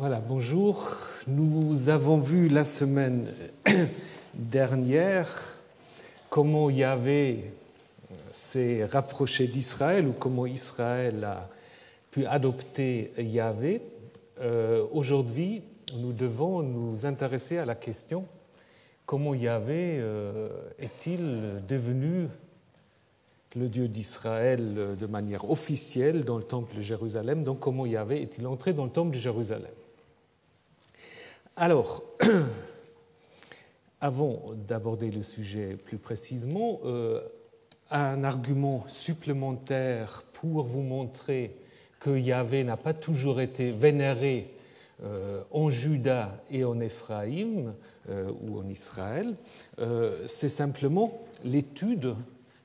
Voilà, bonjour. Nous avons vu la semaine dernière comment Yahvé s'est rapproché d'Israël ou comment Israël a pu adopter Yahvé. Aujourd'hui, nous devons nous intéresser à la question comment Yahvé est-il devenu le Dieu d'Israël de manière officielle dans le temple de Jérusalem. Donc comment Yahvé est-il entré dans le temple de Jérusalem? Alors, avant d'aborder le sujet plus précisément, un argument supplémentaire pour vous montrer que Yahvé n'a pas toujours été vénéré en Juda et en Éphraïm ou en Israël, c'est simplement l'étude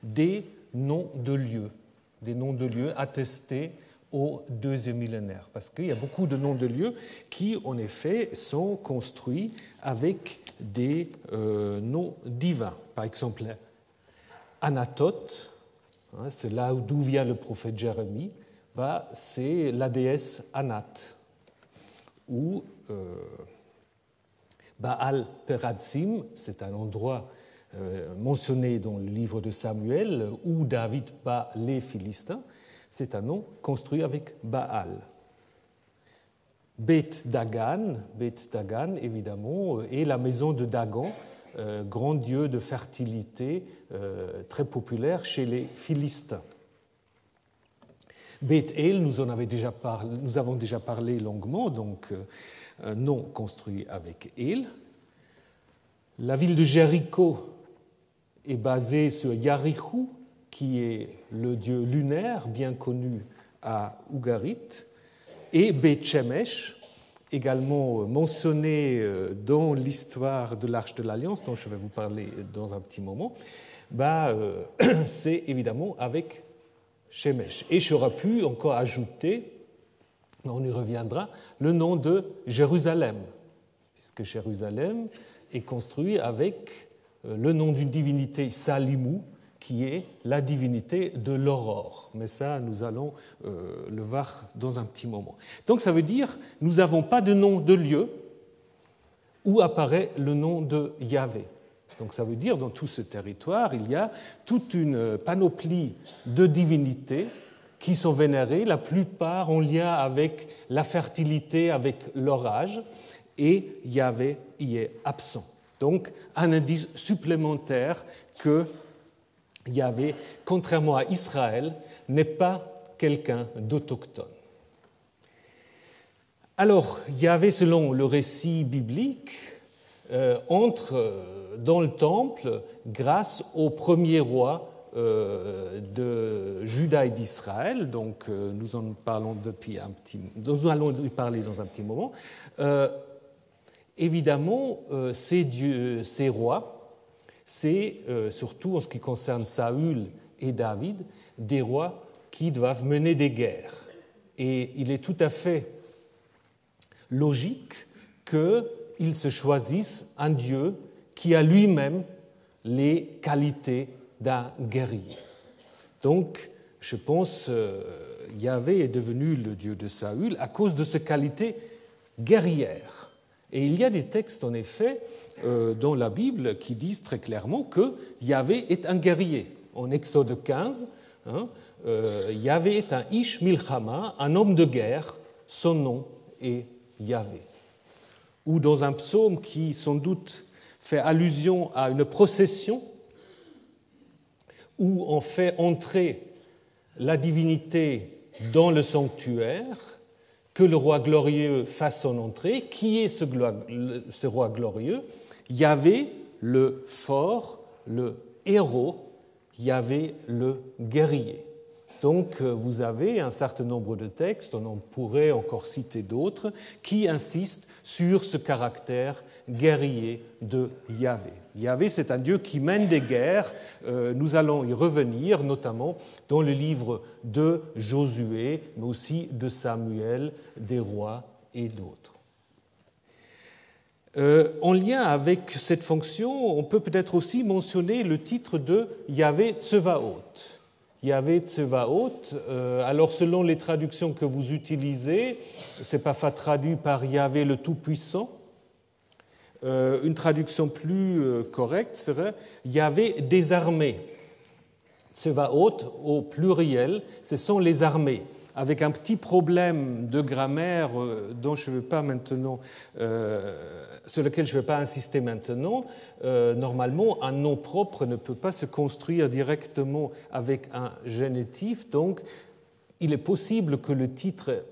des noms de lieux attestés au deuxième millénaire, parce qu'il y a beaucoup de noms de lieux qui, en effet, sont construits avec des noms divins. Par exemple, Anatoth, c'est là d'où vient le prophète Jérémie, c'est la déesse Anat, ou Baal Perazim, c'est un endroit mentionné dans le livre de Samuel, où David bat les Philistins. C'est un nom construit avec Baal. Beth Dagan, évidemment, est la maison de Dagon, grand dieu de fertilité très populaire chez les Philistins. Beth El, nous avons déjà parlé longuement, donc un nom construit avec El. La ville de Jéricho est basée sur Yarichou, qui est le dieu lunaire bien connu à Ougarit, et Beth Shemesh, également mentionné dans l'histoire de l'Arche de l'Alliance, dont je vais vous parler dans un petit moment, c'est évidemment avec Shemesh. Et j'aurais pu encore ajouter, on y reviendra, le nom de Jérusalem, puisque Jérusalem est construit avec le nom d'une divinité Salimou, qui est la divinité de l'aurore. Mais ça, nous allons le voir dans un petit moment. Donc ça veut dire nous n'avons pas de nom de lieu où apparaît le nom de Yahvé. Donc ça veut dire dans tout ce territoire, il y a toute une panoplie de divinités qui sont vénérées, la plupart en lien avec la fertilité, avec l'orage, et Yahvé y est absent. Donc un indice supplémentaire que Yahvé, contrairement à Israël, n'est pas quelqu'un d'autochtone. Alors, Yahvé, selon le récit biblique, entre dans le temple grâce au premier roi de Juda et d'Israël. Donc, nous en parlons nous allons y parler dans un petit moment. Évidemment, ces rois, c'est surtout en ce qui concerne Saül et David, des rois qui doivent mener des guerres. Et il est tout à fait logique qu'ils se choisissent un Dieu qui a lui-même les qualités d'un guerrier. Donc, je pense Yahvé est devenu le Dieu de Saül à cause de ses qualités guerrières. Et il y a des textes, en effet, dans la Bible qui disent très clairement que Yahvé est un guerrier. En Exode 15, Yahvé est un Ish Milchama, un homme de guerre, son nom est Yahvé. Ou dans un psaume qui, sans doute, fait allusion à une procession où on fait entrer la divinité dans le sanctuaire, que le roi glorieux fasse son entrée. Qui est ce roi glorieux? Yahvé, le fort, le héros, Yahvé, le guerrier. Donc, vous avez un certain nombre de textes, on en pourrait encore citer d'autres, qui insistent sur ce caractère guerrier de Yahvé. Yahvé, c'est un Dieu qui mène des guerres. Nous allons y revenir, notamment dans le livre de Josué, mais aussi de Samuel, des rois et d'autres. En lien avec cette fonction, on peut peut-être aussi mentionner le titre de Yahvé Tsevaot. Yahvé Tsevaot. Alors, selon les traductions que vous utilisez, ce n'est pas traduit par Yahvé le Tout-Puissant. Une traduction plus correcte serait Yahvé des armées. Tsevaot, au pluriel, ce sont les armées, avec un petit problème de grammaire dont je vais pas maintenant, sur lequel je ne vais pas insister maintenant. Normalement, un nom propre ne peut pas se construire directement avec un génitif, donc il est possible que le titre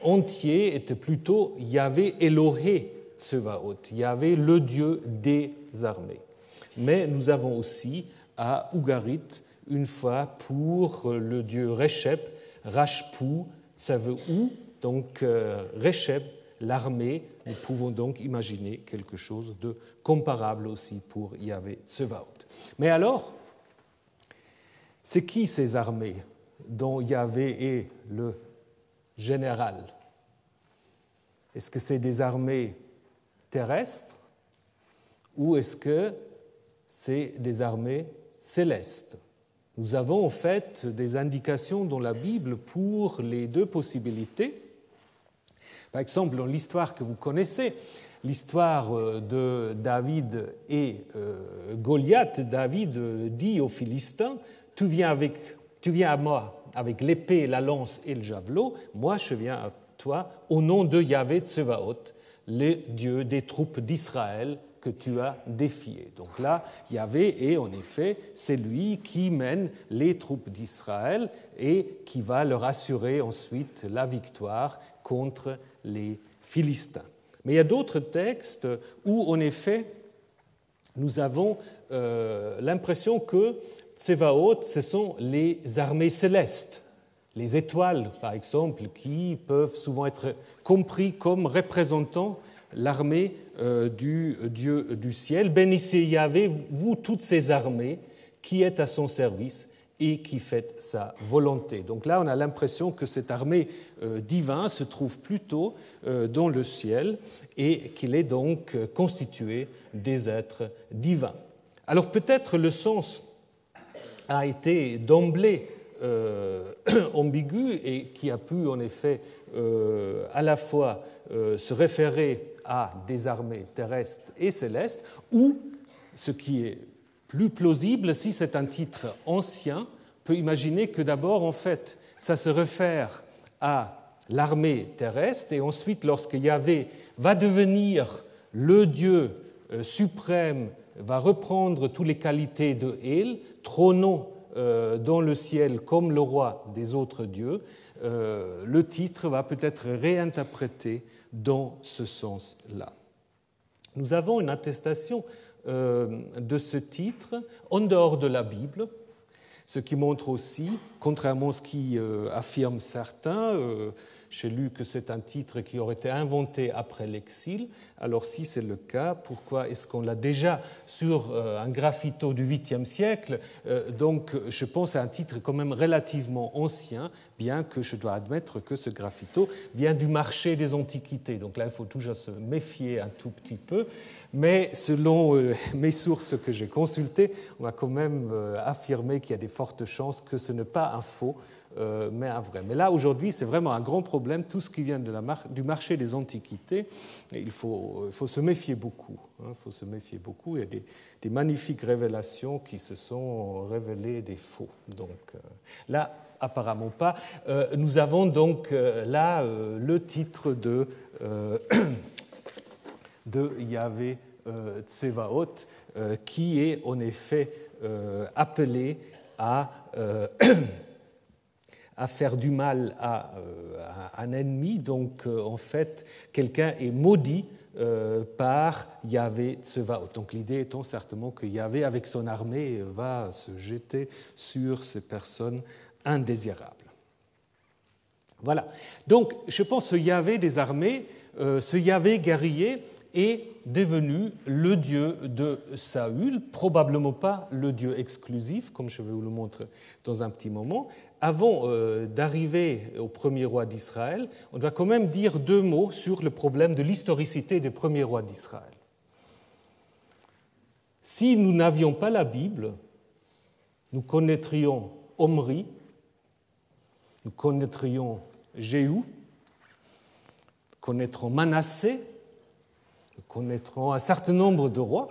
entier était plutôt Yahvé Elohé Tsevaot, Yahvé le Dieu des armées. Mais nous avons aussi à Ougarit une fois pour le dieu Reshep, Rashpu, ça veut où, donc Reshep, l'armée, nous pouvons donc imaginer quelque chose de comparable aussi pour Yahvé Tsevaot. Mais alors, c'est qui ces armées dont Yahvé est le général? Est-ce que c'est des armées terrestres ou est-ce que c'est des armées célestes? Nous avons en fait des indications dans la Bible pour les deux possibilités. Par exemple, dans l'histoire que vous connaissez, l'histoire de David et Goliath, David dit aux Philistins, tu viens à moi avec l'épée, la lance et le javelot, moi je viens à toi au nom de Yahvé Tsevaot, le Dieu des troupes d'Israël que tu as défié. Donc là, Yahvé est en effet celui qui mène les troupes d'Israël et qui va leur assurer ensuite la victoire contre les Philistins. Mais il y a d'autres textes où, en effet, nous avons l'impression que Tsevaot, ce sont les armées célestes, les étoiles, par exemple, qui peuvent souvent être compris comme représentant l'armée du Dieu du ciel. Bénissez Yahvé, vous toutes ces armées qui êtes à son service et qui faites sa volonté. Donc là, on a l'impression que cette armée divine se trouve plutôt dans le ciel et qu'il est donc constitué des êtres divins. Alors peut-être le sens a été d'emblée ambigu et qui a pu en effet à la fois se référer à des armées terrestres et célestes, ou, ce qui est plus plausible, si c'est un titre ancien, peut imaginer que d'abord, en fait, ça se réfère à l'armée terrestre, et ensuite, lorsque Yahvé va devenir le Dieu suprême, va reprendre toutes les qualités de El, trônant dans le ciel comme le roi des autres dieux, le titre va peut-être réinterprété dans ce sens-là. Nous avons une attestation de ce titre en dehors de la Bible, ce qui montre aussi, contrairement à ce qui affirment certains, j'ai lu que c'est un titre qui aurait été inventé après l'exil. Alors si c'est le cas, pourquoi est-ce qu'on l'a déjà sur un graffito du 8e siècle? Donc je pense à un titre quand même relativement ancien, bien que je dois admettre que ce graffito vient du marché des antiquités. Donc là, il faut toujours se méfier un tout petit peu. Mais selon mes sources que j'ai consultées, on va quand même affirmer qu'il y a des fortes chances que ce n'est pas un faux, mais un vrai. Mais là, aujourd'hui, c'est vraiment un grand problème. Tout ce qui vient du marché des antiquités, il faut se méfier beaucoup. Il faut se méfier beaucoup. Il y a des magnifiques révélations qui se sont révélées des faux. Donc là, apparemment pas. Nous avons donc là le titre de Yahvé Tsevaot, qui est en effet appelé à faire du mal à un ennemi. Donc, en fait, quelqu'un est maudit par Yahvé Tsevaot. Donc, l'idée étant certainement que Yahvé, avec son armée, va se jeter sur ces personnes indésirables. Voilà. Donc, je pense que ce Yahvé des armées, ce Yahvé guerrier, est devenu le Dieu de Saül, probablement pas le Dieu exclusif, comme je vais vous le montrer dans un petit moment. Avant d'arriver au premier roi d'Israël, on doit quand même dire deux mots sur le problème de l'historicité des premiers rois d'Israël. Si nous n'avions pas la Bible, nous connaîtrions Omri, nous connaîtrions Jéhu, nous connaîtrons Manassé, nous connaîtrons un certain nombre de rois,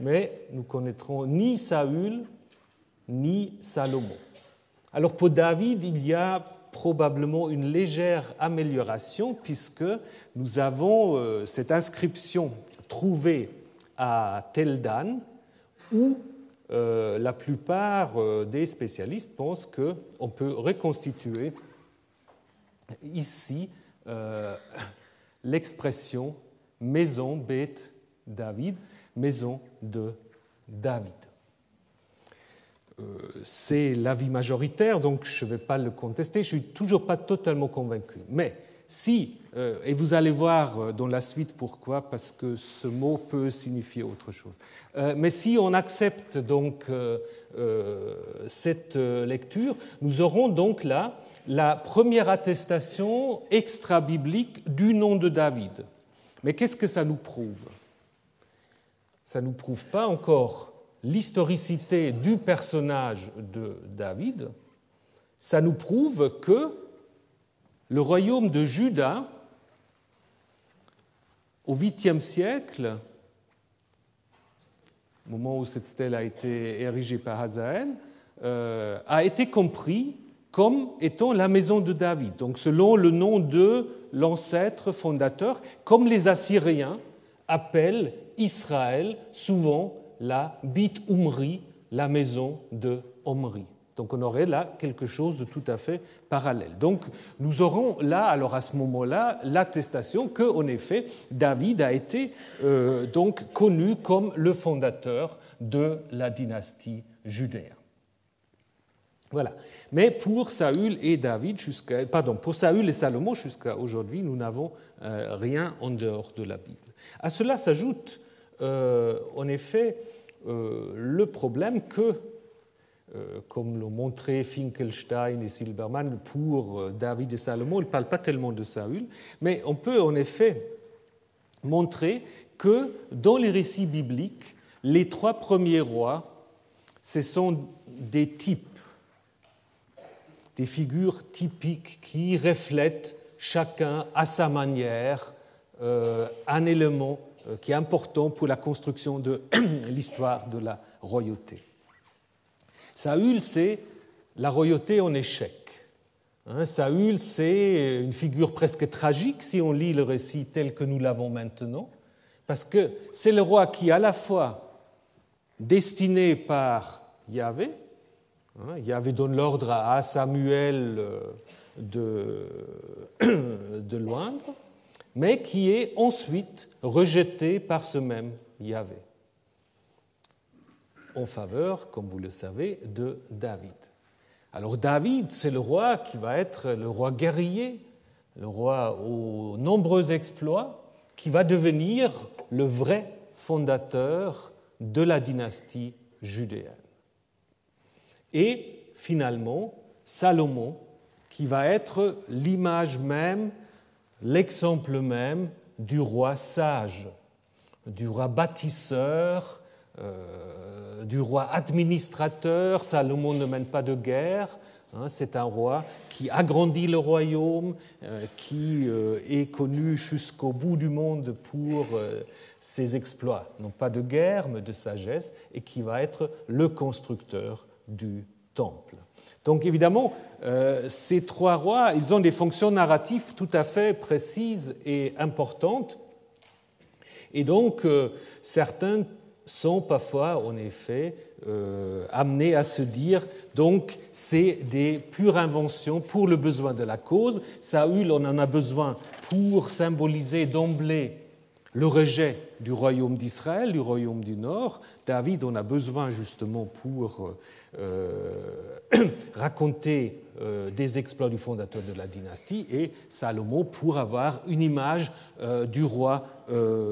mais nous connaîtrons ni Saül ni Salomon. Alors pour David, il y a probablement une légère amélioration puisque nous avons cette inscription trouvée à Tel Dan où la plupart des spécialistes pensent qu'on peut reconstituer ici l'expression maison Beth David, maison de David. C'est l'avis majoritaire, donc je ne vais pas le contester, je ne suis toujours pas totalement convaincu. Mais si, et vous allez voir dans la suite pourquoi, parce que ce mot peut signifier autre chose, mais si on accepte donc cette lecture, nous aurons donc là la première attestation extra-biblique du nom de David. Mais qu'est-ce que ça nous prouve? Ça ne nous prouve pas encore l'historicité du personnage de David, ça nous prouve que le royaume de Juda, au 8e siècle, au moment où cette stèle a été érigée par Hazaël, a été compris comme étant la maison de David, donc selon le nom de l'ancêtre fondateur, comme les Assyriens appellent Israël souvent la Bit Umri, la maison de Omri. Donc on aurait là quelque chose de tout à fait parallèle. Donc nous aurons là, alors à ce moment-là, l'attestation qu'en effet, David a été donc connu comme le fondateur de la dynastie judéenne. Voilà. Mais pour Saül et pour Saül et Salomon, jusqu'à aujourd'hui, nous n'avons rien en dehors de la Bible. À cela s'ajoute en effet le problème que, comme l'ont montré Finkelstein et Silberman pour David et Salomon, ils ne parlent pas tellement de Saül, mais on peut en effet montrer que dans les récits bibliques, les 3 premiers rois, ce sont des types, des figures typiques qui reflètent chacun à sa manière un élément qui est important pour la construction de l'histoire de la royauté. Saül, c'est la royauté en échec. Saül, c'est une figure presque tragique si on lit le récit tel que nous l'avons maintenant, parce que c'est le roi qui est à la fois destiné par Yahvé, Yahvé donne l'ordre à Samuel de l'oindre, mais qui est ensuite rejeté par ce même Yahvé, en faveur, comme vous le savez, de David. Alors David, c'est le roi qui va être le roi guerrier, le roi aux nombreux exploits, qui va devenir le vrai fondateur de la dynastie judéenne. Et finalement, Salomon, qui va être l'image même, l'exemple même du roi sage, du roi bâtisseur, du roi administrateur. Salomon ne mène pas de guerre, c'est un roi qui agrandit le royaume, qui est connu jusqu'au bout du monde pour ses exploits, non pas de guerre, mais de sagesse, et qui va être le constructeur du temple. Donc évidemment, ces 3 rois, ils ont des fonctions narratives tout à fait précises et importantes, et donc certains sont parfois, en effet, amenés à se dire donc c'est des pures inventions pour le besoin de la cause. Saül, on en a besoin pour symboliser d'emblée le rejet du royaume d'Israël, du royaume du Nord. David, on a besoin justement pour raconter des exploits du fondateur de la dynastie, et Salomon pour avoir une image du roi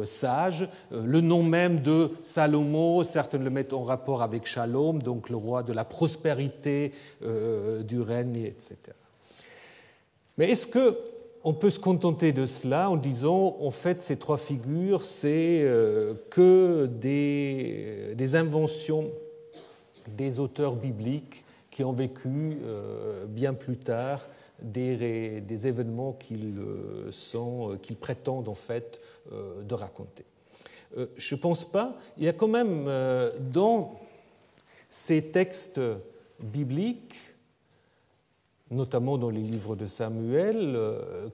sage. Le nom même de Salomon, certains le mettent en rapport avec Shalom, donc le roi de la prospérité, du règne, etc. Mais est-ce qu'on peut se contenter de cela en disant, en fait, ces 3 figures, c'est que des inventions des auteurs bibliques qui ont vécu bien plus tard des événements qu'ils prétendent en fait de raconter. Je ne pense pas. Il y a quand même dans ces textes bibliques, notamment dans les livres de Samuel,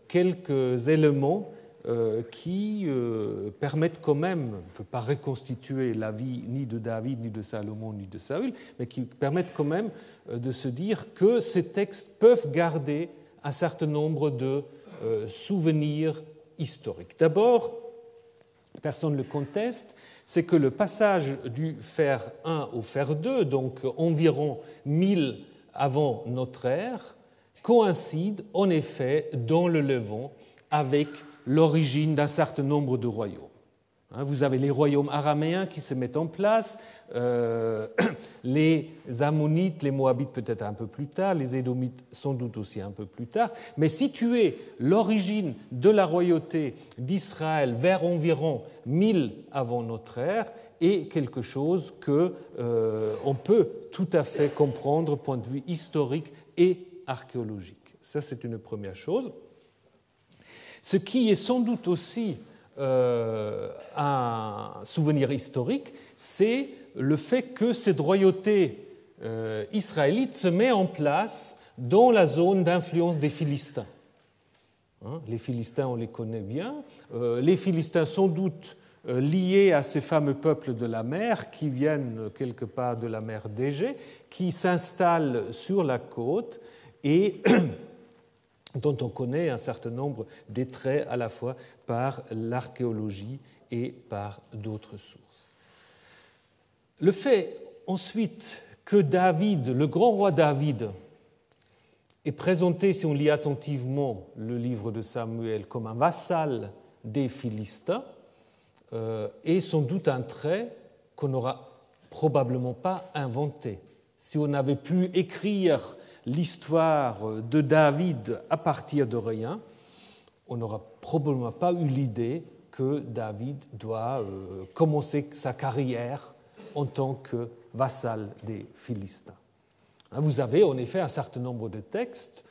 quelques éléments qui permettent quand même, on ne peut pas reconstituer la vie ni de David, ni de Salomon, ni de Saül, mais qui permettent quand même de se dire que ces textes peuvent garder un certain nombre de souvenirs historiques. D'abord, personne ne le conteste, c'est que le passage du fer 1 au fer 2, donc environ 1000 avant notre ère, coïncide en effet dans le Levant avec l'origine d'un certain nombre de royaumes. Vous avez les royaumes araméens qui se mettent en place, les Ammonites, les Moabites peut-être un peu plus tard, les Édomites sans doute aussi un peu plus tard, mais situer l'origine de la royauté d'Israël vers environ 1000 avant notre ère est quelque chose qu'on peut tout à fait comprendre du point de vue historique et archéologique. Ça, c'est une première chose. Ce qui est sans doute aussi un souvenir historique, c'est le fait que cette royauté israélite se met en place dans la zone d'influence des Philistins. Les Philistins, on les connaît bien. Les Philistins, sans doute liés à ces fameux peuples de la mer qui viennent quelque part de la mer d'Égée, qui s'installent sur la côte et dont on connaît un certain nombre des traits à la fois par l'archéologie et par d'autres sources. Le fait ensuite que David, le grand roi David, est présenté, si on lit attentivement le livre de Samuel, comme un vassal des Philistins, est sans doute un trait qu'on n'aura probablement pas inventé. Si on avait pu écrire l'histoire de David à partir de rien, on n'aura probablement pas eu l'idée que David doit commencer sa carrière en tant que vassal des Philistins. Vous avez en effet un certain nombre de textes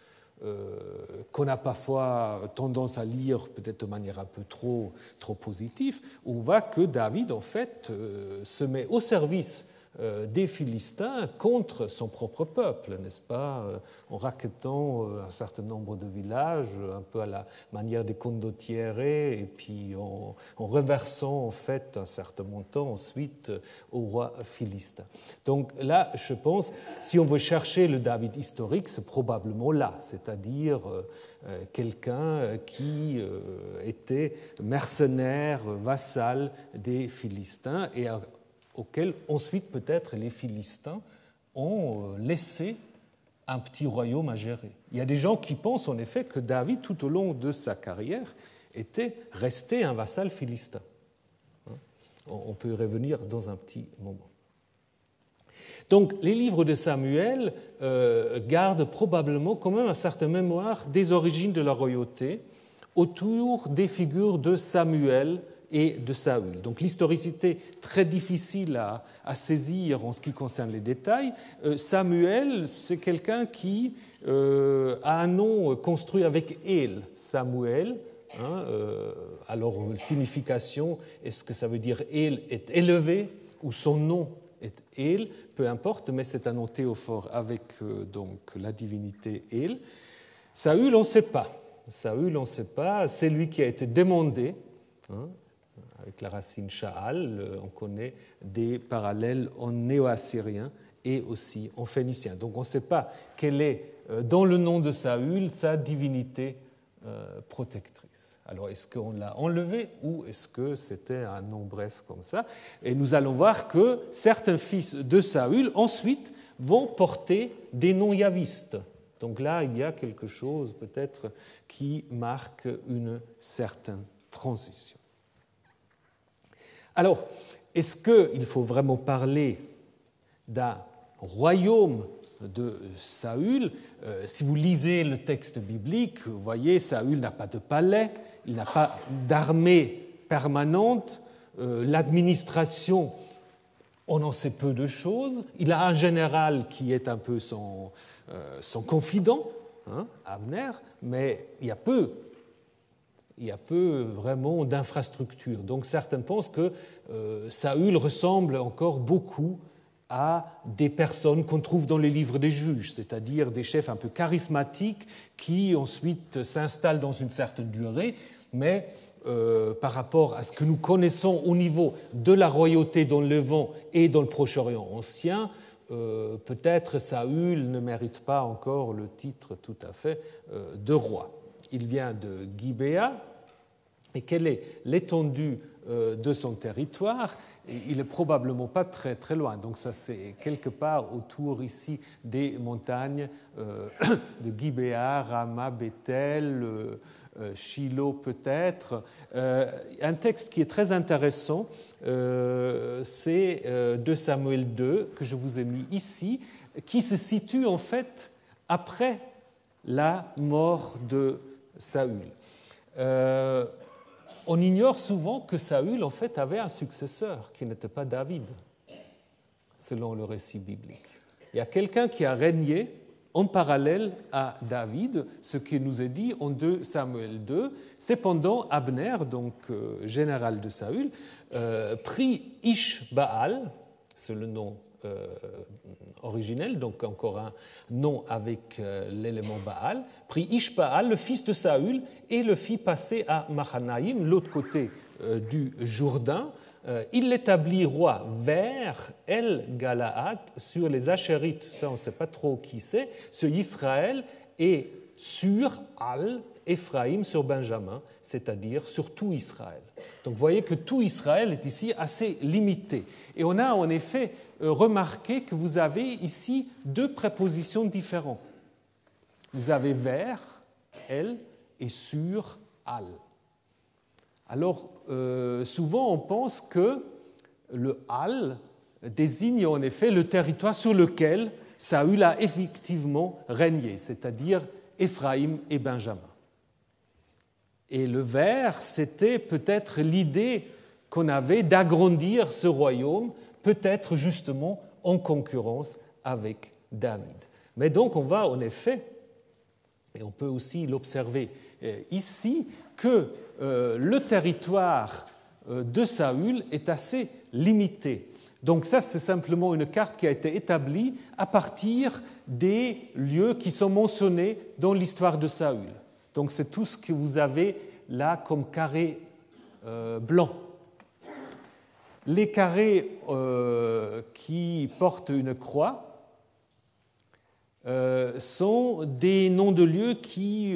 qu'on a parfois tendance à lire peut-être de manière un peu trop positive, où on voit que David en fait se met au service des Philistins contre son propre peuple, n'est-ce pas, en raquettant un certain nombre de villages, un peu à la manière des condottieri, et puis en reversant en fait un certain montant ensuite au roi philistin. Donc là, je pense, si on veut chercher le David historique, c'est probablement là, c'est-à-dire quelqu'un qui était mercenaire, vassal des Philistins, et auquel ensuite peut-être les Philistins ont laissé un petit royaume à gérer. Il y a des gens qui pensent en effet que David, tout au long de sa carrière, était resté un vassal philistin. On peut y revenir dans un petit moment. Donc les livres de Samuel gardent probablement quand même un certain mémoire des origines de la royauté autour des figures de Samuel et de Saül. Donc l'historicité très difficile à saisir en ce qui concerne les détails. Samuel, c'est quelqu'un qui a un nom construit avec El, Samuel. Alors, signification, est-ce que ça veut dire El est élevé ou son nom est El? Peu importe, mais c'est un nom théophore avec donc la divinité El. Saül, on ne sait pas. Saül, on ne sait pas. C'est lui qui a été demandé. Avec la racine Sha'al, on connaît des parallèles en néo-assyrien et aussi en phénicien. Donc on ne sait pas quelle est, dans le nom de Saül, sa divinité protectrice. Alors est-ce qu'on l'a enlevé ou est-ce que c'était un nom bref comme ça? Et nous allons voir que certains fils de Saül, ensuite, vont porter des noms yavistes. Donc là, il y a quelque chose peut-être qui marque une certaine transition. Alors, est-ce qu'il faut vraiment parler d'un royaume de Saül? Si vous lisez le texte biblique, vous voyez, Saül n'a pas de palais, il n'a pas d'armée permanente, l'administration on en sait peu de choses. Il a un général qui est un peu son confident, Abner, mais il y a peu vraiment d'infrastructures. Donc certains pensent que Saül ressemble encore beaucoup à des personnes qu'on trouve dans les livres des juges, c'est-à-dire des chefs un peu charismatiques qui ensuite s'installent dans une certaine durée, mais par rapport à ce que nous connaissons au niveau de la royauté dans le Levant et dans le Proche-Orient ancien, peut-être Saül ne mérite pas encore le titre tout à fait de roi. Il vient de Gibéa, et quelle est l'étendue de son territoire? Il n'est probablement pas très, très loin. Donc ça, c'est quelque part autour ici des montagnes de Gibéa, Rama, Bethel, Shiloh peut-être. Un texte qui est très intéressant, c'est 2 Samuel 2, que je vous ai mis ici, qui se situe en fait après la mort de Saül. On ignore souvent que Saül en fait avait un successeur qui n'était pas David, selon le récit biblique. Il y a quelqu'un qui a régné en parallèle à David, ce qui nous est dit en 2 Samuel 2. Cependant, Abner, donc général de Saül, prit Ish-Baal, c'est le nom originel, donc encore un nom avec l'élément Baal, prit Ish-Baal, le fils de Saül, et le fit passer à Mahanaïm, l'autre côté du Jourdain. Il l'établit roi vers El-Galaad, sur les Achérites, ça on ne sait pas trop qui c'est, sur Israël, et sur Al-Ephraïm, sur Benjamin, c'est-à-dire sur tout Israël. Donc vous voyez que tout Israël est ici assez limité. Et on a en effet remarqué que vous avez ici 2 prépositions différentes. Vous avez vers, El, et sur, Al. Alors, souvent on pense que le Al désigne en effet le territoire sur lequel Saül a effectivement régné, c'est-à-dire Éphraïm et Benjamin. Et le vers, c'était peut-être l'idée qu'on avait d'agrandir ce royaume, peut-être justement en concurrence avec David. Mais donc on va en effet, et on peut aussi l'observer ici, que le territoire de Saül est assez limité. Donc ça, c'est simplement une carte qui a été établie à partir des lieux qui sont mentionnés dans l'histoire de Saül. Donc c'est tout ce que vous avez là comme carré blanc. Les carrés qui portent une croix sont des noms de lieux qui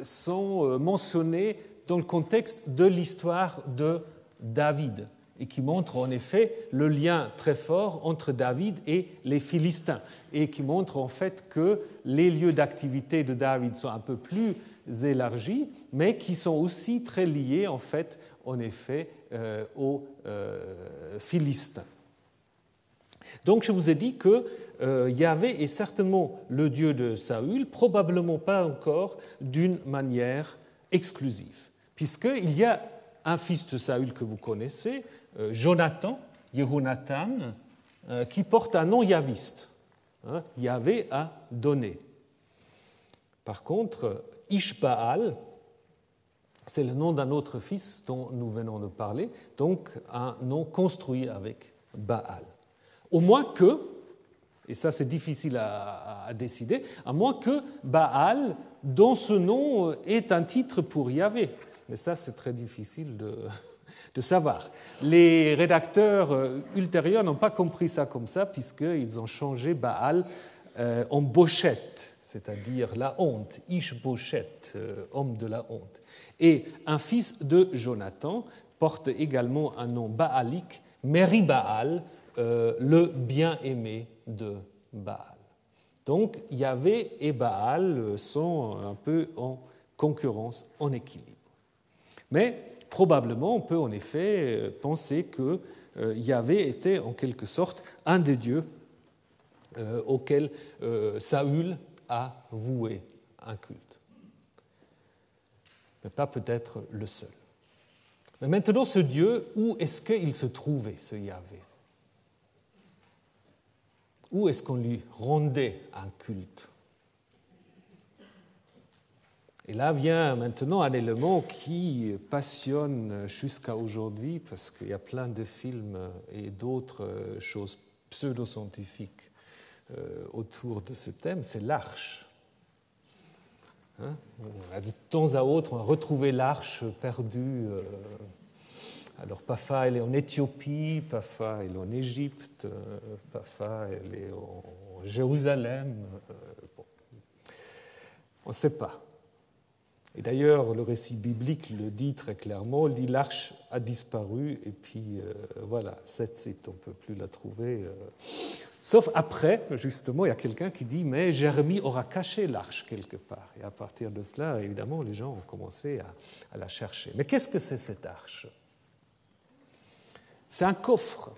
sont mentionnés dans le contexte de l'histoire de David et qui montrent en effet le lien très fort entre David et les Philistins et qui montrent en fait que les lieux d'activité de David sont un peu plus élargis mais qui sont aussi très liés en fait en effet aux Philistins. Donc je vous ai dit que Yahvé est certainement le Dieu de Saül, probablement pas encore d'une manière exclusive, puisqu'il y a un fils de Saül que vous connaissez, Jonathan, Yehonathan, qui porte un nom yahviste. Yahvé a donné. Par contre, Ish-Baal, c'est le nom d'un autre fils dont nous venons de parler, donc un nom construit avec Baal. Au moins que, et ça c'est difficile à décider, à moins que Baal, dont ce nom est un titre pour Yahvé. Mais ça c'est très difficile de savoir. Les rédacteurs ultérieurs n'ont pas compris ça comme ça, puisqu'ils ont changé Baal en Bochette, c'est-à-dire la honte, Ish-Bochette, homme de la honte. Et un fils de Jonathan porte également un nom baalique, Meri-Baal, le bien-aimé de Baal. Donc Yahvé et Baal sont un peu en concurrence, en équilibre. Mais probablement, on peut en effet penser que Yahvé était en quelque sorte un des dieux auquel Saül a voué un culte. Mais pas peut-être le seul. Mais maintenant, ce Dieu, où est-ce qu'il se trouvait, ce Yahvé? ou est-ce qu'on lui rendait un culte? Et là vient maintenant un élément qui passionne jusqu'à aujourd'hui, parce qu'il y a plein de films et d'autres choses pseudo-scientifiques autour de ce thème, c'est l'arche. De temps à autre, on a retrouvé l'arche perdue. Alors, parfois, elle est en Éthiopie, parfois, elle est en Égypte, parfois, elle est en Jérusalem. Bon. On ne sait pas. Et d'ailleurs, le récit biblique le dit très clairement, il dit l'arche a disparu, et puis voilà, cette site, on ne peut plus la trouver. Sauf après, justement, il y a quelqu'un qui dit, mais Jérémie aura caché l'arche quelque part. Et à partir de cela, évidemment, les gens ont commencé à la chercher. Mais qu'est-ce que c'est cette arche? C'est un coffre.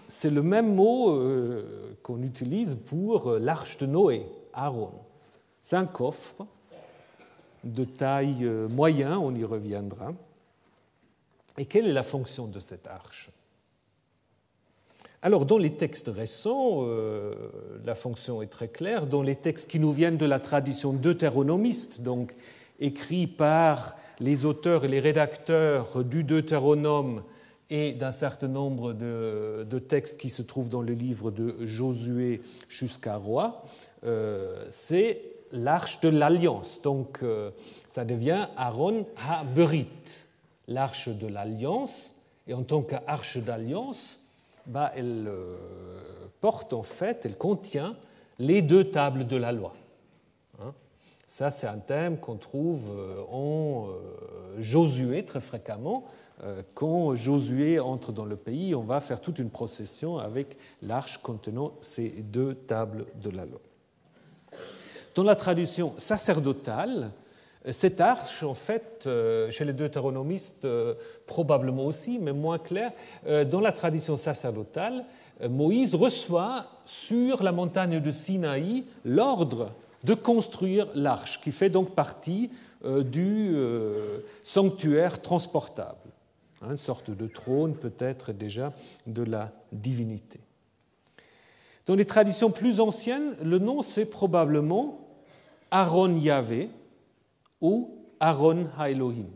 C'est le même mot qu'on utilise pour l'arche de Noé, Aaron. C'est un coffre de taille moyenne, on y reviendra. Et quelle est la fonction de cette arche? Alors, dans les textes récents, la fonction est très claire. Dans les textes qui nous viennent de la tradition deutéronomiste, donc écrits par les auteurs et les rédacteurs du Deutéronome et d'un certain nombre de textes qui se trouvent dans le livre de Josué jusqu'à Roi, c'est l'arche de l'Alliance. Donc, ça devient Aaron HaBerit, l'arche de l'Alliance. Et en tant qu'arche d'Alliance, elle porte en fait, elle contient les 2 tables de la loi. Ça, c'est un thème qu'on trouve en Josué très fréquemment. Quand Josué entre dans le pays, on va faire toute une procession avec l'arche contenant ces 2 tables de la loi. Dans la tradition sacerdotale, cette arche, en fait, chez les deutéronomistes, probablement aussi, mais moins clair, dans la tradition sacerdotale, Moïse reçoit sur la montagne de Sinaï l'ordre de construire l'arche, qui fait donc partie du sanctuaire transportable, une sorte de trône peut-être déjà de la divinité. Dans les traditions plus anciennes, le nom c'est probablement Aaron Yahvé ou Aaron HaElohim,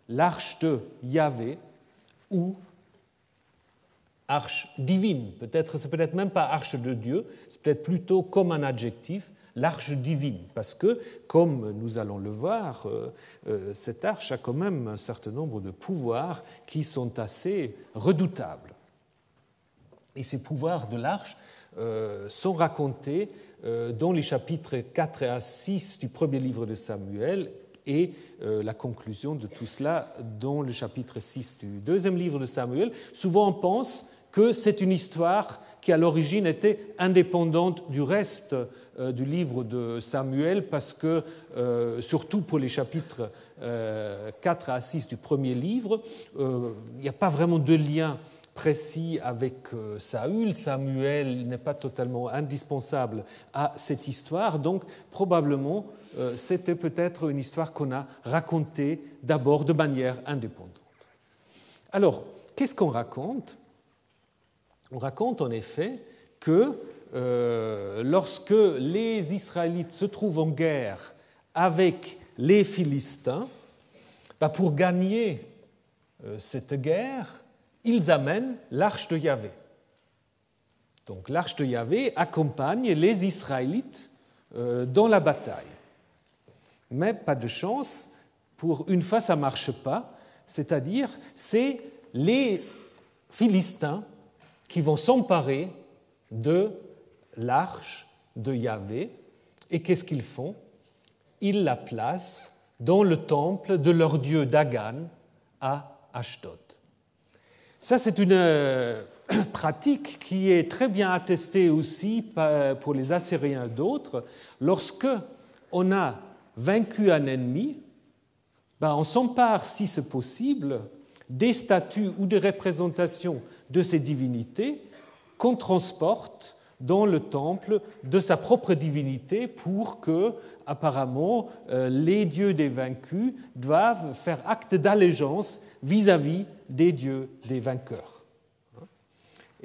l'arche de Yahvé ou arche divine. C'est peut-être même pas arche de Dieu, c'est peut-être plutôt comme un adjectif, l'arche divine, parce que, comme nous allons le voir, cette arche a quand même un certain nombre de pouvoirs qui sont assez redoutables. Et ces pouvoirs de l'arche sont racontés dans les chapitres 4 à 6 du premier livre de Samuel et la conclusion de tout cela dans le chapitre 6 du deuxième livre de Samuel. Souvent on pense que c'est une histoire qui à l'origine était indépendante du reste du livre de Samuel parce que, surtout pour les chapitres 4 à 6 du premier livre, il n'y a pas vraiment de lien précis avec Saül. Samuel n'est pas totalement indispensable à cette histoire, donc probablement c'était peut-être une histoire qu'on a racontée d'abord de manière indépendante. Alors, qu'est-ce qu'on raconte ? On raconte en effet que lorsque les Israélites se trouvent en guerre avec les Philistins, pour gagner cette guerre, ils amènent l'arche de Yahvé. Donc l'arche de Yahvé accompagne les Israélites dans la bataille. Mais pas de chance, pour une fois ça ne marche pas, c'est-à-dire c'est les Philistins qui vont s'emparer de l'arche de Yahvé. Et qu'est-ce qu'ils font ? Ils la placent dans le temple de leur dieu Dagan à Ashdod. Ça, c'est une pratique qui est très bien attestée aussi pour les Assyriens et d'autres. Lorsque on a vaincu un ennemi, on s'empare, si c'est possible, des statues ou des représentations de ces divinités qu'on transporte dans le temple de sa propre divinité pour que, apparemment, les dieux des vaincus doivent faire acte d'allégeance vis-à-vis des dieux des vainqueurs.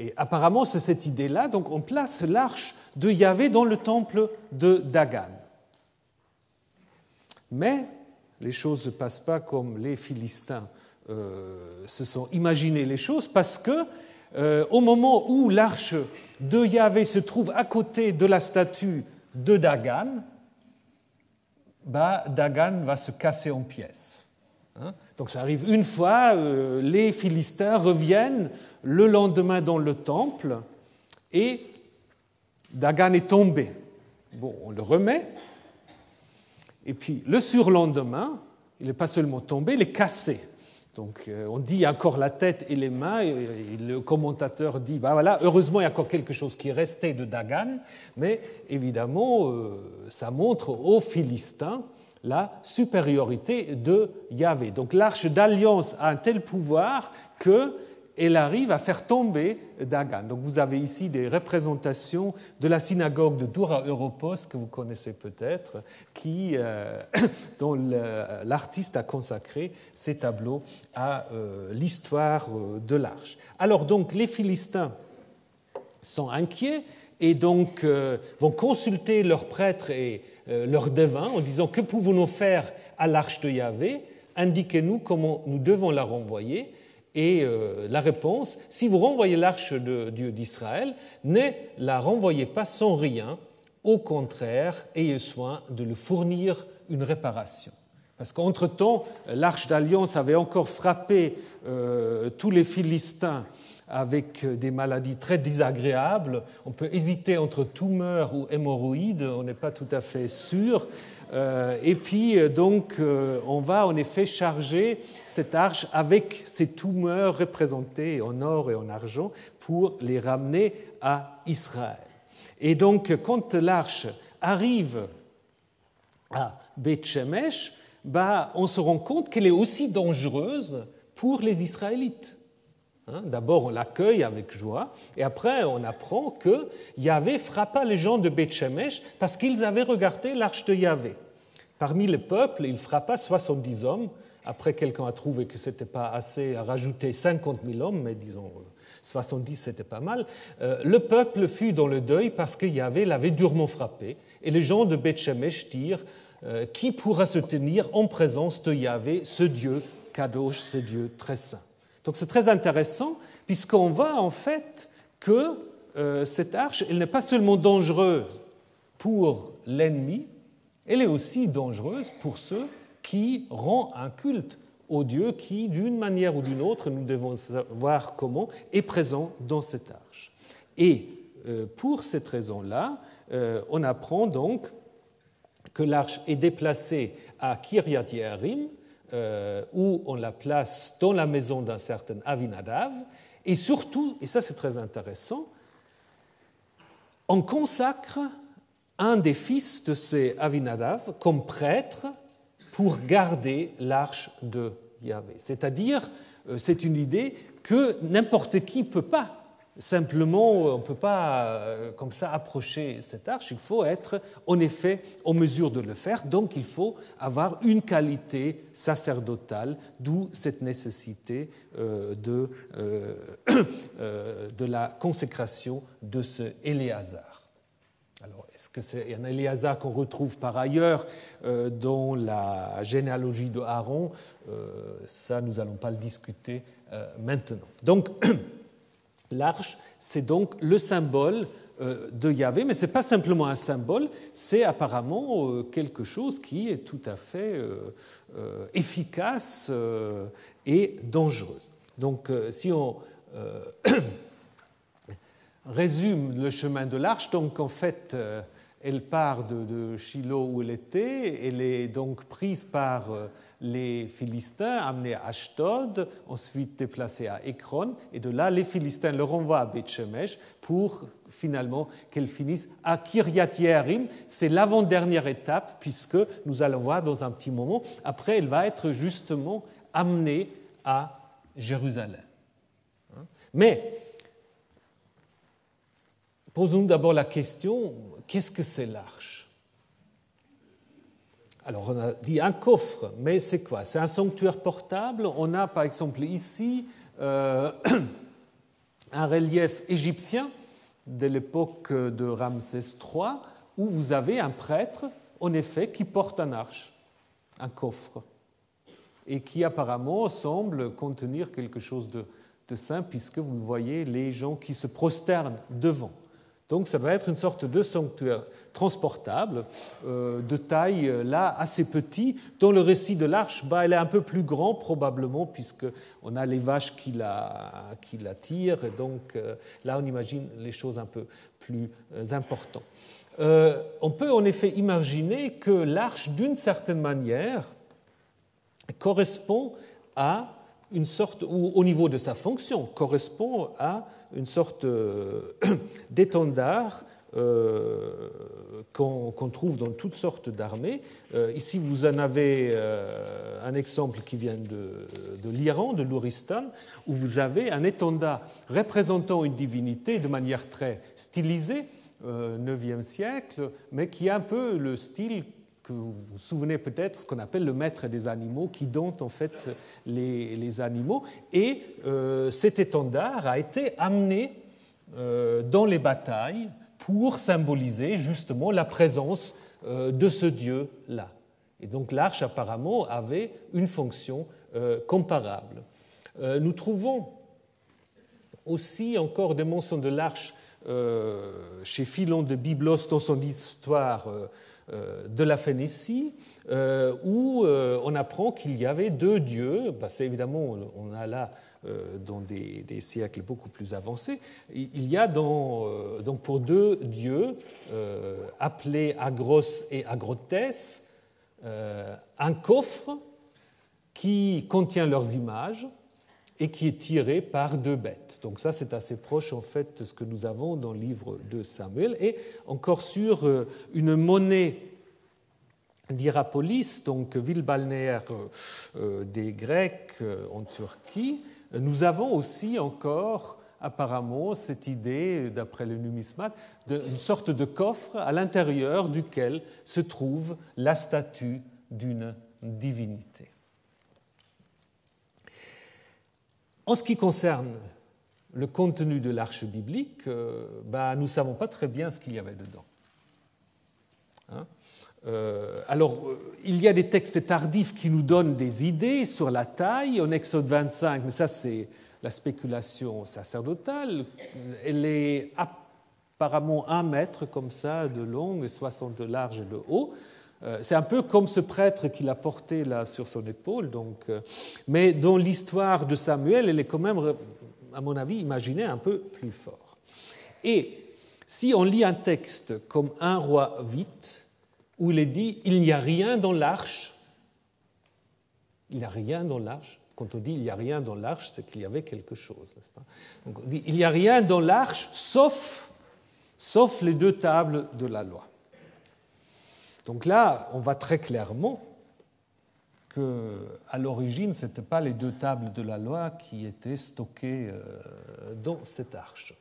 Et apparemment, c'est cette idée-là. Donc, on place l'arche de Yahvé dans le temple de Dagan. Mais les choses ne se passent pas comme les Philistins se sont imaginé les choses, parce que au moment où l'arche de Yahvé se trouve à côté de la statue de Dagan, Dagan va se casser en pièces. Donc ça arrive une fois, les Philistins reviennent le lendemain dans le temple et Dagan est tombé. Bon, on le remet, et puis le surlendemain, il n'est pas seulement tombé, il est cassé. Donc on dit encore la tête et les mains, et le commentateur dit, voilà, heureusement il y a encore quelque chose qui est resté de Dagan, mais évidemment ça montre aux Philistins la supériorité de Yahvé. Donc l'arche d'alliance a un tel pouvoir qu'elle arrive à faire tomber Dagan. Donc vous avez ici des représentations de la synagogue de Doura Europos, que vous connaissez peut-être, dont l'artiste a consacré ces tableaux à l'histoire de l'arche. Alors donc les Philistins sont inquiets et donc vont consulter leurs prêtres et leurs devins en disant « Que pouvons-nous faire à l'arche de Yahvé? Indiquez-nous comment nous devons la renvoyer. » Et la réponse, si vous renvoyez l'arche de Dieu d'Israël, ne la renvoyez pas sans rien, au contraire, ayez soin de le fournir une réparation. Parce qu'entre-temps, l'arche d'alliance avait encore frappé tous les Philistins avec des maladies très désagréables. On peut hésiter entre tumeurs ou hémorroïdes, on n'est pas tout à fait sûr. Et puis, donc, on va en effet charger cette arche avec ces tumeurs représentées en or et en argent pour les ramener à Israël. Et donc, quand l'arche arrive à Beth-Shemesh, on se rend compte qu'elle est aussi dangereuse pour les Israélites. D'abord, on l'accueille avec joie, et après, on apprend que Yahvé frappa les gens de Beth-Shemesh parce qu'ils avaient regardé l'arche de Yahvé. Parmi le peuple, il frappa 70 hommes. Après, quelqu'un a trouvé que ce n'était pas assez à rajouter 50 000 hommes, mais disons 70, c'était pas mal. Le peuple fut dans le deuil parce que Yahvé l'avait durement frappé, et les gens de Beth-Shemesh dirent « Qui pourra se tenir en présence de Yahvé, ce Dieu Kadosh, ce Dieu très saint ?» Donc c'est très intéressant, puisqu'on voit en fait que cette arche, elle n'est pas seulement dangereuse pour l'ennemi, elle est aussi dangereuse pour ceux qui rendent un culte au Dieu qui, d'une manière ou d'une autre, nous devons savoir comment, est présent dans cette arche. Et pour cette raison-là, on apprend donc que l'arche est déplacée à Kiryat Yearim, où on la place dans la maison d'un certain Avinadav, et surtout, et ça c'est très intéressant, on consacre un des fils de ces Avinadav comme prêtre pour garder l'arche de Yahvé. C'est-à-dire, c'est une idée que n'importe qui ne peut pas. Simplement, on ne peut pas comme ça approcher cette arche, il faut être en effet en mesure de le faire, donc il faut avoir une qualité sacerdotale, d'où cette nécessité de la consécration de ce Éléazar. Alors, est-ce que c'est un Éléazar qu'on retrouve par ailleurs dans la généalogie de Aaron? Ça, nous n'allons pas le discuter maintenant. Donc, l'arche, c'est donc le symbole de Yahvé, mais ce n'est pas simplement un symbole, c'est apparemment quelque chose qui est tout à fait efficace et dangereuse. Donc, si on résume le chemin de l'arche, donc en fait, elle part de Shiloh où elle était, elle est donc prise par les Philistins, amenée à Ashdod, ensuite déplacée à Ekron, et de là, les Philistins le renvoient à Beth-Shemesh pour finalement qu'elle finisse à Kiryat Yearim. C'est l'avant-dernière étape, puisque nous allons voir dans un petit moment. Après, elle va être justement amenée à Jérusalem. Mais posons-nous d'abord la question, qu'est-ce que c'est l'arche ? Alors on a dit un coffre, mais c'est quoi ? C'est un sanctuaire portable. On a par exemple ici un relief égyptien de l'époque de Ramsès III, où vous avez un prêtre, en effet, qui porte un arche, un coffre, et qui apparemment semble contenir quelque chose de saint, puisque vous voyez les gens qui se prosternent devant. Donc ça va être une sorte de sanctuaire transportable, de taille là assez petit, dont le récit de l'arche, elle est un peu plus grand probablement, puisqu'on a les vaches qui la tirent, et donc là on imagine les choses un peu plus importantes. On peut en effet imaginer que l'arche, d'une certaine manière, correspond à une sorte, ou au niveau de sa fonction, correspond à une sorte d'étendard qu'on trouve dans toutes sortes d'armées. Ici, vous en avez un exemple qui vient de l'Iran, de l'Ouristan, où vous avez un étendard représentant une divinité de manière très stylisée, 9e siècle, mais qui a un peu le style que vous vous souvenez peut-être, ce qu'on appelle le maître des animaux, qui dompte en fait les animaux. Et cet étendard a été amené dans les batailles pour symboliser justement la présence de ce dieu-là. Et donc l'arche apparemment avait une fonction comparable. Nous trouvons aussi encore des mentions de l'arche chez Philon de Byblos dans son histoire de la Phénicie, où on apprend qu'il y avait deux dieux. C'est évidemment, on a là dans des siècles beaucoup plus avancés, il y a donc pour deux dieux appelés Agros et Agrotès un coffre qui contient leurs images et qui est tiré par deux bêtes. Donc ça, c'est assez proche en fait de ce que nous avons dans le livre de Samuel. Et encore sur une monnaie d'Hierapolis, donc ville balnéaire des Grecs en Turquie, nous avons aussi encore apparemment cette idée, d'après le numismate, d'une sorte de coffre à l'intérieur duquel se trouve la statue d'une divinité. En ce qui concerne le contenu de l'arche biblique, nous ne savons pas très bien ce qu'il y avait dedans. Il y a des textes tardifs qui nous donnent des idées sur la taille. En Exode 25, mais ça c'est la spéculation sacerdotale, elle est apparemment 1 mètre comme ça de long et 60 de large et de haut. C'est un peu comme ce prêtre qui l'a porté là sur son épaule. Mais dans l'histoire de Samuel, elle est quand même, à mon avis, imaginée un peu plus fort. Et si on lit un texte comme 1 Roi 8, où il est dit « il n'y a rien dans l'arche », il n'y a rien dans l'arche. Quand on dit « il n'y a rien dans l'arche », c'est qu'il y avait quelque chose, n'est-ce pas ? Donc on dit « il n'y a rien dans l'arche sauf les 2 tables de la loi ». Donc là, on voit très clairement qu'à l'origine, ce n'étaient pas les 2 tables de la loi qui étaient stockées dans cette arche.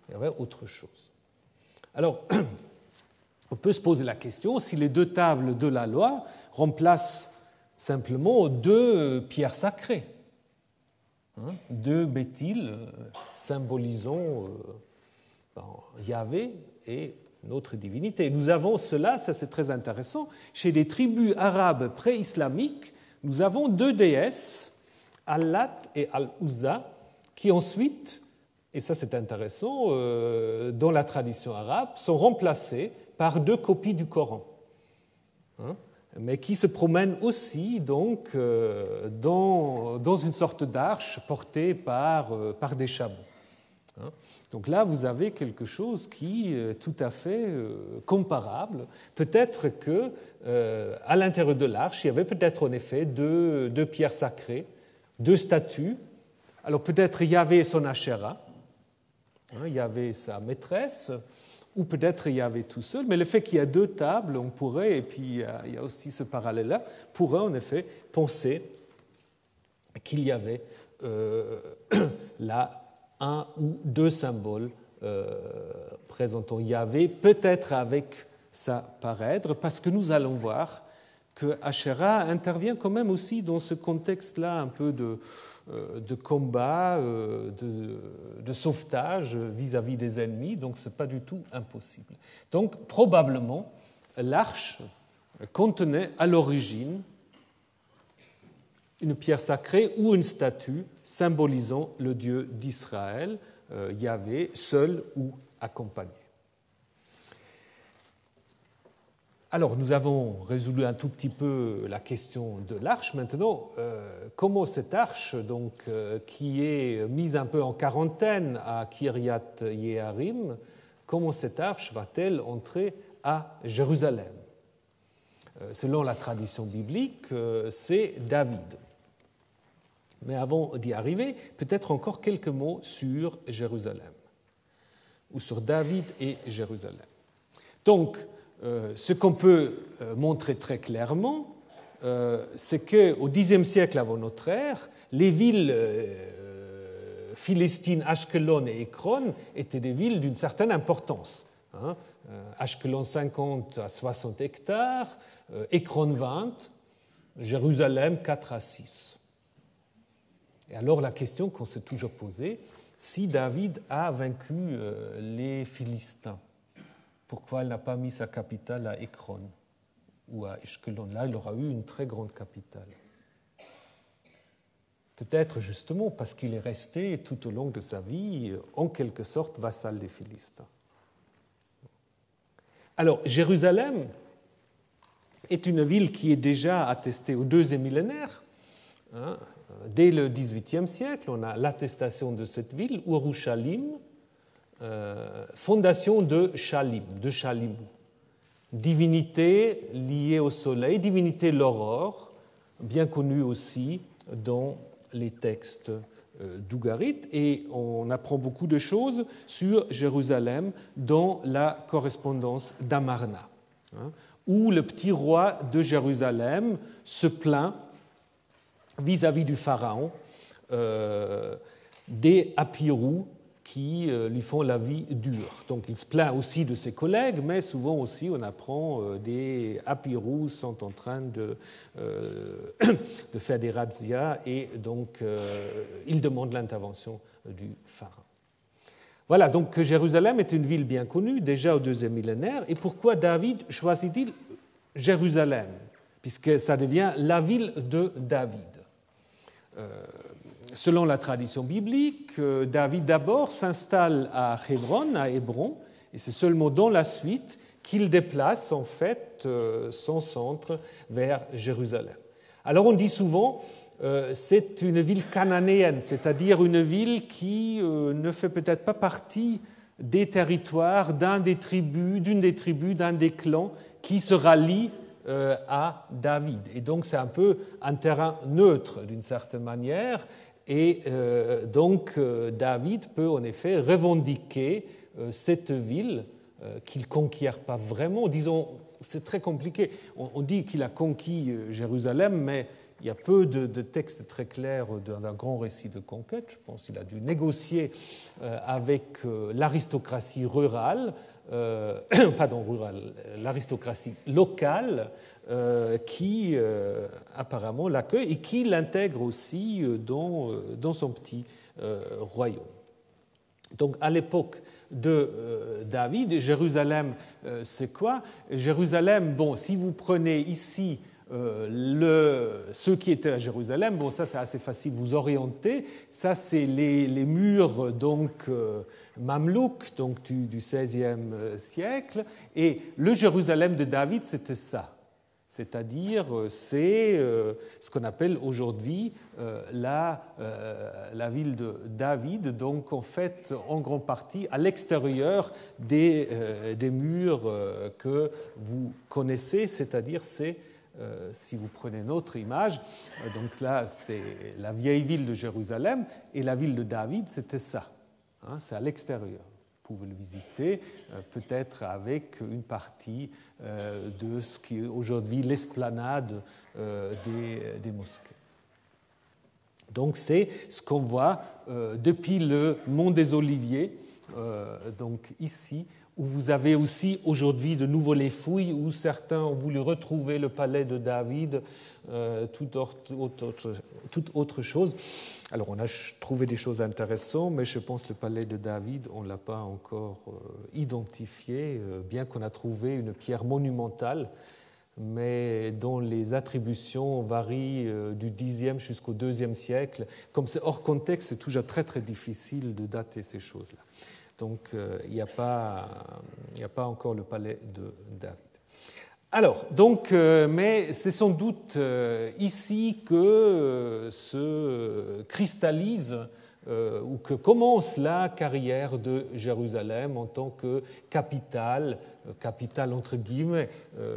Il y avait autre chose. Alors, on peut se poser la question si les 2 tables de la loi remplacent simplement 2 pierres sacrées, 2 bétiles symbolisant Yahvé et notre divinité. Nous avons cela, ça c'est très intéressant, chez les tribus arabes pré-islamiques, nous avons 2 déesses, Al-Lat et Al-Uzza, qui ensuite, et ça c'est intéressant, dans la tradition arabe, sont remplacées par 2 copies du Coran, mais qui se promènent aussi donc, dans une sorte d'arche portée par des chameaux. Donc là, vous avez quelque chose qui est tout à fait comparable. Peut-être qu'à l'intérieur de l'arche, il y avait peut-être en effet 2 pierres sacrées, 2 statues. Alors peut-être Yahvé son Asherah, Yahvé sa maîtresse, ou peut-être Yahvé tout seul. Mais le fait qu'il y a 2 tables, on pourrait, et puis il y a aussi ce parallèle-là, pourrait en effet penser qu'il y avait là 1 ou 2 symboles présentant Yahvé, peut-être avec sa parèdre, parce que nous allons voir que Asherah intervient quand même aussi dans ce contexte-là un peu de combat, de sauvetage vis-à-vis des ennemis, donc ce n'est pas du tout impossible. Donc probablement, l'arche contenait à l'origine une pierre sacrée ou une statue symbolisant le Dieu d'Israël, Yahvé, seul ou accompagné. Alors, nous avons résolu un tout petit peu la question de l'arche. Maintenant, comment cette arche, donc, qui est mise un peu en quarantaine à Kiryat Yearim, comment cette arche va-t-elle entrer à Jérusalem? Selon la tradition biblique, c'est David. Mais avant d'y arriver, peut-être encore quelques mots sur Jérusalem, ou sur David et Jérusalem. Donc, ce qu'on peut montrer très clairement, c'est qu'au Xe siècle avant notre ère, les villes philistines Ashkelon et Ekron étaient des villes d'une certaine importance. Ashkelon 50 à 60 hectares, Ekron 20, Jérusalem 4 à 6. Et alors la question qu'on s'est toujours posée, si David a vaincu les Philistins, pourquoi il n'a pas mis sa capitale à Ekron ou à Ashkelon? Là, il aura eu une très grande capitale. Peut-être justement parce qu'il est resté tout au long de sa vie, en quelque sorte, vassal des Philistins. Alors, Jérusalem est une ville qui est déjà attestée au deuxième millénaire. Dès le XVIIIe siècle, on a l'attestation de cette ville, Urushalim, fondation de Shalim, de Shalimou, divinité liée au soleil, divinité l'aurore, bien connue aussi dans les textes d'Ougarit, et on apprend beaucoup de choses sur Jérusalem dans la correspondance d'Amarna, où le petit roi de Jérusalem se plaint vis-à-vis du pharaon des Apirous qui lui font la vie dure. Donc il se plaint aussi de ses collègues, mais souvent aussi on apprend des Apirous sont en train de faire des razzias et donc il demande l'intervention du pharaon. Voilà, donc Jérusalem est une ville bien connue, déjà au deuxième millénaire. Et pourquoi David choisit-il Jérusalem? Puisque ça devient la ville de David. Selon la tradition biblique, David d'abord s'installe à Hébron, et c'est seulement dans la suite qu'il déplace en fait son centre vers Jérusalem. Alors on dit souvent c'est une ville cananéenne, c'est-à-dire une ville qui ne fait peut-être pas partie des territoires d'une des tribus, d'un des clans qui se rallie à David. Et donc c'est un peu un terrain neutre d'une certaine manière. Et donc David peut en effet revendiquer cette ville qu'il ne conquiert pas vraiment. Disons, c'est très compliqué. On dit qu'il a conquis Jérusalem, mais il y a peu de textes très clairs d'un grand récit de conquête. Je pense qu'il a dû négocier avec l'aristocratie rurale, l'aristocratie locale, qui apparemment l'accueille et qui l'intègre aussi dans son petit royaume. Donc à l'époque de David, Jérusalem, c'est quoi? Jérusalem, bon, si vous prenez ici ceux qui étaient à Jérusalem, bon, ça c'est assez facile de vous orienter. Ça c'est les murs donc mamelouks, donc du XVIe siècle, et le Jérusalem de David c'était ça. C'est-à-dire, c'est ce qu'on appelle aujourd'hui la ville de David, donc en fait, en grande partie à l'extérieur des murs que vous connaissez, c'est-à-dire, si vous prenez une autre image, donc là, c'est la vieille ville de Jérusalem, et la ville de David, c'était ça, c'est à l'extérieur. Vous pouvez le visiter, peut-être avec une partie de ce qui est aujourd'hui l'esplanade des mosquées. Donc c'est ce qu'on voit depuis le mont des Oliviers. Donc ici, où vous avez aussi aujourd'hui de nouveau les fouilles, où certains ont voulu retrouver le palais de David, toute autre chose. Alors on a trouvé des choses intéressantes, mais je pense que le palais de David, on ne l'a pas encore identifié, bien qu'on a trouvé une pierre monumentale, mais dont les attributions varient du Xe jusqu'au IIe siècle. Comme c'est hors contexte, c'est toujours très très difficile de dater ces choses-là. Donc il n'y a pas encore le palais de David. Alors, donc, mais c'est sans doute ici que se cristallise ou que commence la carrière de Jérusalem en tant que capitale entre guillemets.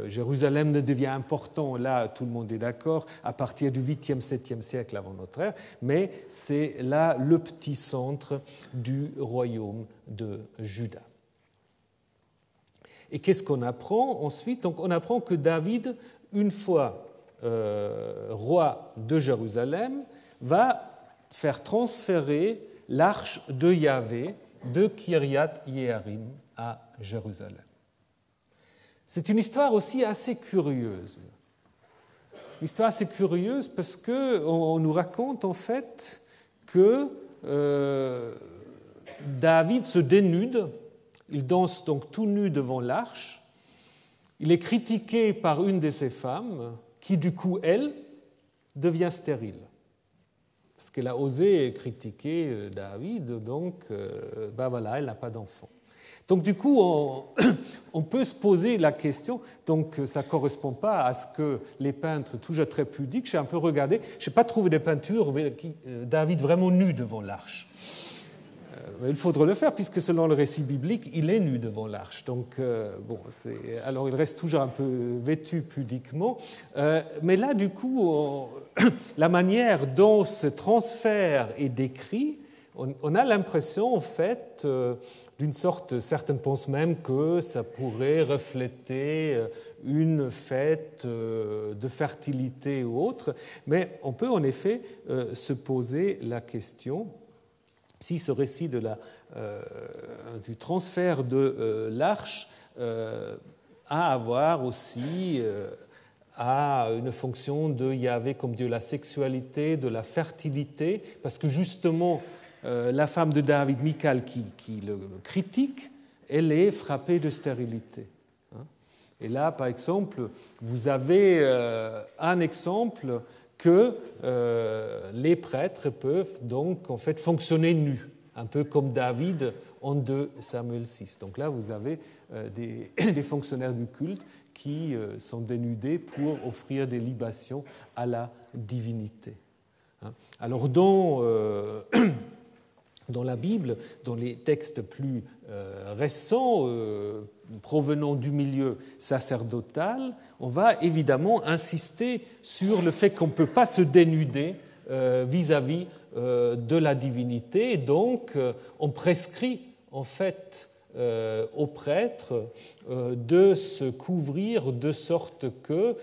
Jérusalem ne devient important, là tout le monde est d'accord, à partir du 8e, 7e siècle avant notre ère, mais c'est là le petit centre du royaume de Juda. Et qu'est-ce qu'on apprend ensuite? Donc, on apprend que David, une fois roi de Jérusalem, va faire transférer l'arche de Yahvé de Kiryat Yearim à Jérusalem. C'est une histoire aussi assez curieuse. Une histoire assez curieuse parce qu'on nous raconte en fait que David se dénude, il danse donc tout nu devant l'arche, il est critiqué par une de ses femmes qui du coup, elle, devient stérile. Parce qu'elle a osé critiquer David, donc voilà, elle n'a pas d'enfant. Donc du coup, on peut se poser la question, donc ça ne correspond pas à ce que les peintres, toujours très pudiques, j'ai un peu regardé, je n'ai pas trouvé de peinture David vraiment nu devant l'arche. Il faudrait le faire, puisque selon le récit biblique, il est nu devant l'arche. Donc, alors il reste toujours un peu vêtu pudiquement. Mais là, du coup, la manière dont ce transfert est décrit, on a l'impression, en fait, d'une sorte, certains pensent même que ça pourrait refléter une fête de fertilité ou autre, mais on peut en effet se poser la question si ce récit du transfert de l'arche a à voir aussi à une fonction de Yahvé comme Dieu, la sexualité, de la fertilité, parce que justement la femme de David, Michal, qui le critique, elle est frappée de stérilité. Et là, par exemple, vous avez un exemple que les prêtres peuvent donc en fait fonctionner nus, un peu comme David en 2 Samuel 6. Donc là, vous avez des fonctionnaires du culte qui sont dénudés pour offrir des libations à la divinité. Alors dans la Bible, dans les textes plus récents, provenant du milieu sacerdotal, on va évidemment insister sur le fait qu'on ne peut pas se dénuder vis-à-vis de la divinité. Et donc, on prescrit en fait aux prêtres de se couvrir de sorte que,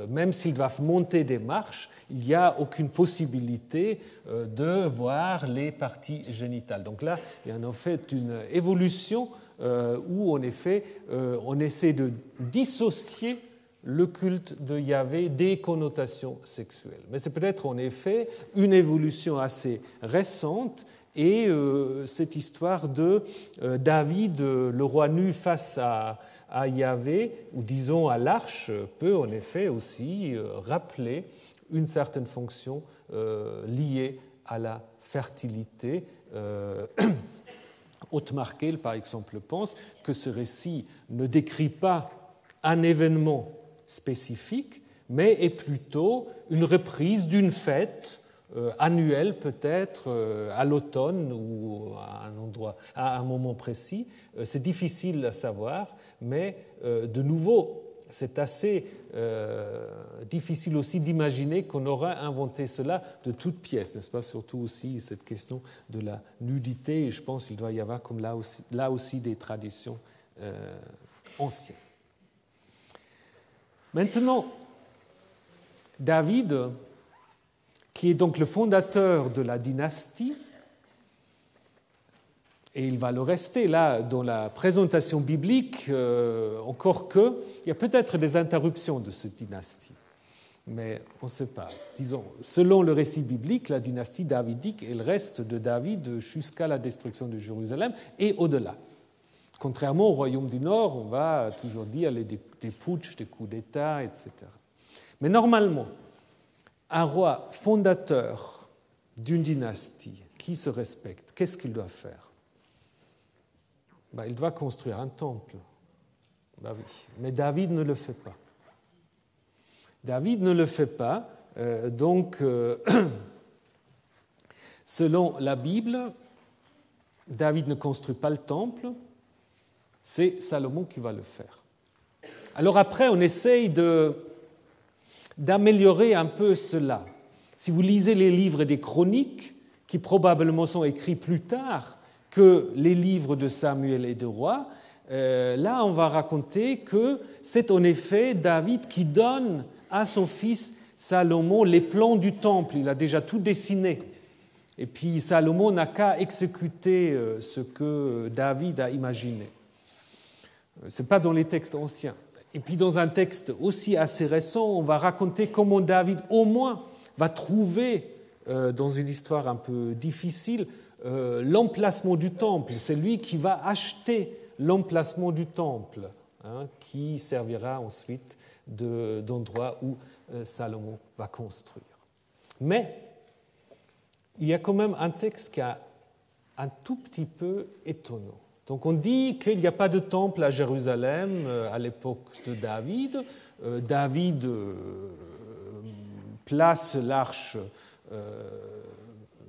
même s'ils doivent monter des marches, il n'y a aucune possibilité de voir les parties génitales. Donc là, il y a en fait une évolution où en effet on essaie de dissocier le culte de Yahvé des connotations sexuelles. Mais c'est peut-être en effet une évolution assez récente. Et cette histoire de David, le roi nu face à Yahvé, ou disons à l'arche, peut en effet aussi rappeler une certaine fonction liée à la fertilité. Othmarkel, par exemple, pense que ce récit ne décrit pas un événement spécifique, mais est plutôt une reprise d'une fête annuelle, peut-être à l'automne ou à un moment précis. C'est difficile à savoir, mais de nouveau, c'est assez difficile aussi d'imaginer qu'on aura inventé cela de toutes pièces, n'est-ce pas? Surtout aussi cette question de la nudité, et je pense qu'il doit y avoir comme là aussi des traditions anciennes. Maintenant, David, qui est donc le fondateur de la dynastie, Et il va le rester là dans la présentation biblique, encore qu'il y a peut-être des interruptions de cette dynastie. Mais on ne sait pas. Disons, selon le récit biblique, la dynastie davidique, elle reste de David jusqu'à la destruction de Jérusalem et au-delà. Contrairement au royaume du Nord, on va toujours dire des putschs, des coups d'État, etc. Mais normalement, un roi fondateur d'une dynastie qui se respecte, qu'est-ce qu'il doit faire? Il doit construire un temple. Oui. Mais David ne le fait pas. David ne le fait pas, donc selon la Bible, David ne construit pas le temple, c'est Salomon qui va le faire. Alors après, on essaye d'améliorer un peu cela. Si vous lisez les livres des chroniques, qui probablement sont écrits plus tard que les livres de Samuel et de Rois, là on va raconter que c'est en effet David qui donne à son fils Salomon les plans du temple. Il a déjà tout dessiné. Et puis Salomon n'a qu'à exécuter ce que David a imaginé. Ce n'est pas dans les textes anciens. Et puis dans un texte aussi assez récent, on va raconter comment David au moins va trouver, dans une histoire un peu difficile, l'emplacement du temple. C'est lui qui va acheter l'emplacement du temple, qui servira ensuite d'endroit où Salomon va construire. Mais il y a quand même un texte qui est un tout petit peu étonnant. Donc on dit qu'il n'y a pas de temple à Jérusalem à l'époque de David. David place l'arche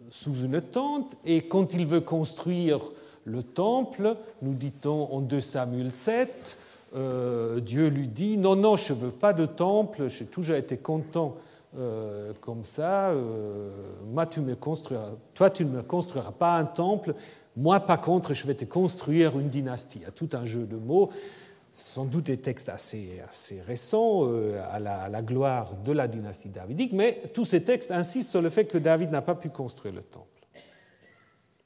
sous une tente et quand il veut construire le temple, nous dit-on en 2 Samuel 7, Dieu lui dit « Non, je ne veux pas de temple, j'ai toujours été content comme ça, toi tu ne me construiras pas un temple, moi par contre je vais te construire une dynastie. » Il y a tout un jeu de mots, sans doute des textes assez récents à la gloire de la dynastie davidique, mais tous ces textes insistent sur le fait que David n'a pas pu construire le temple.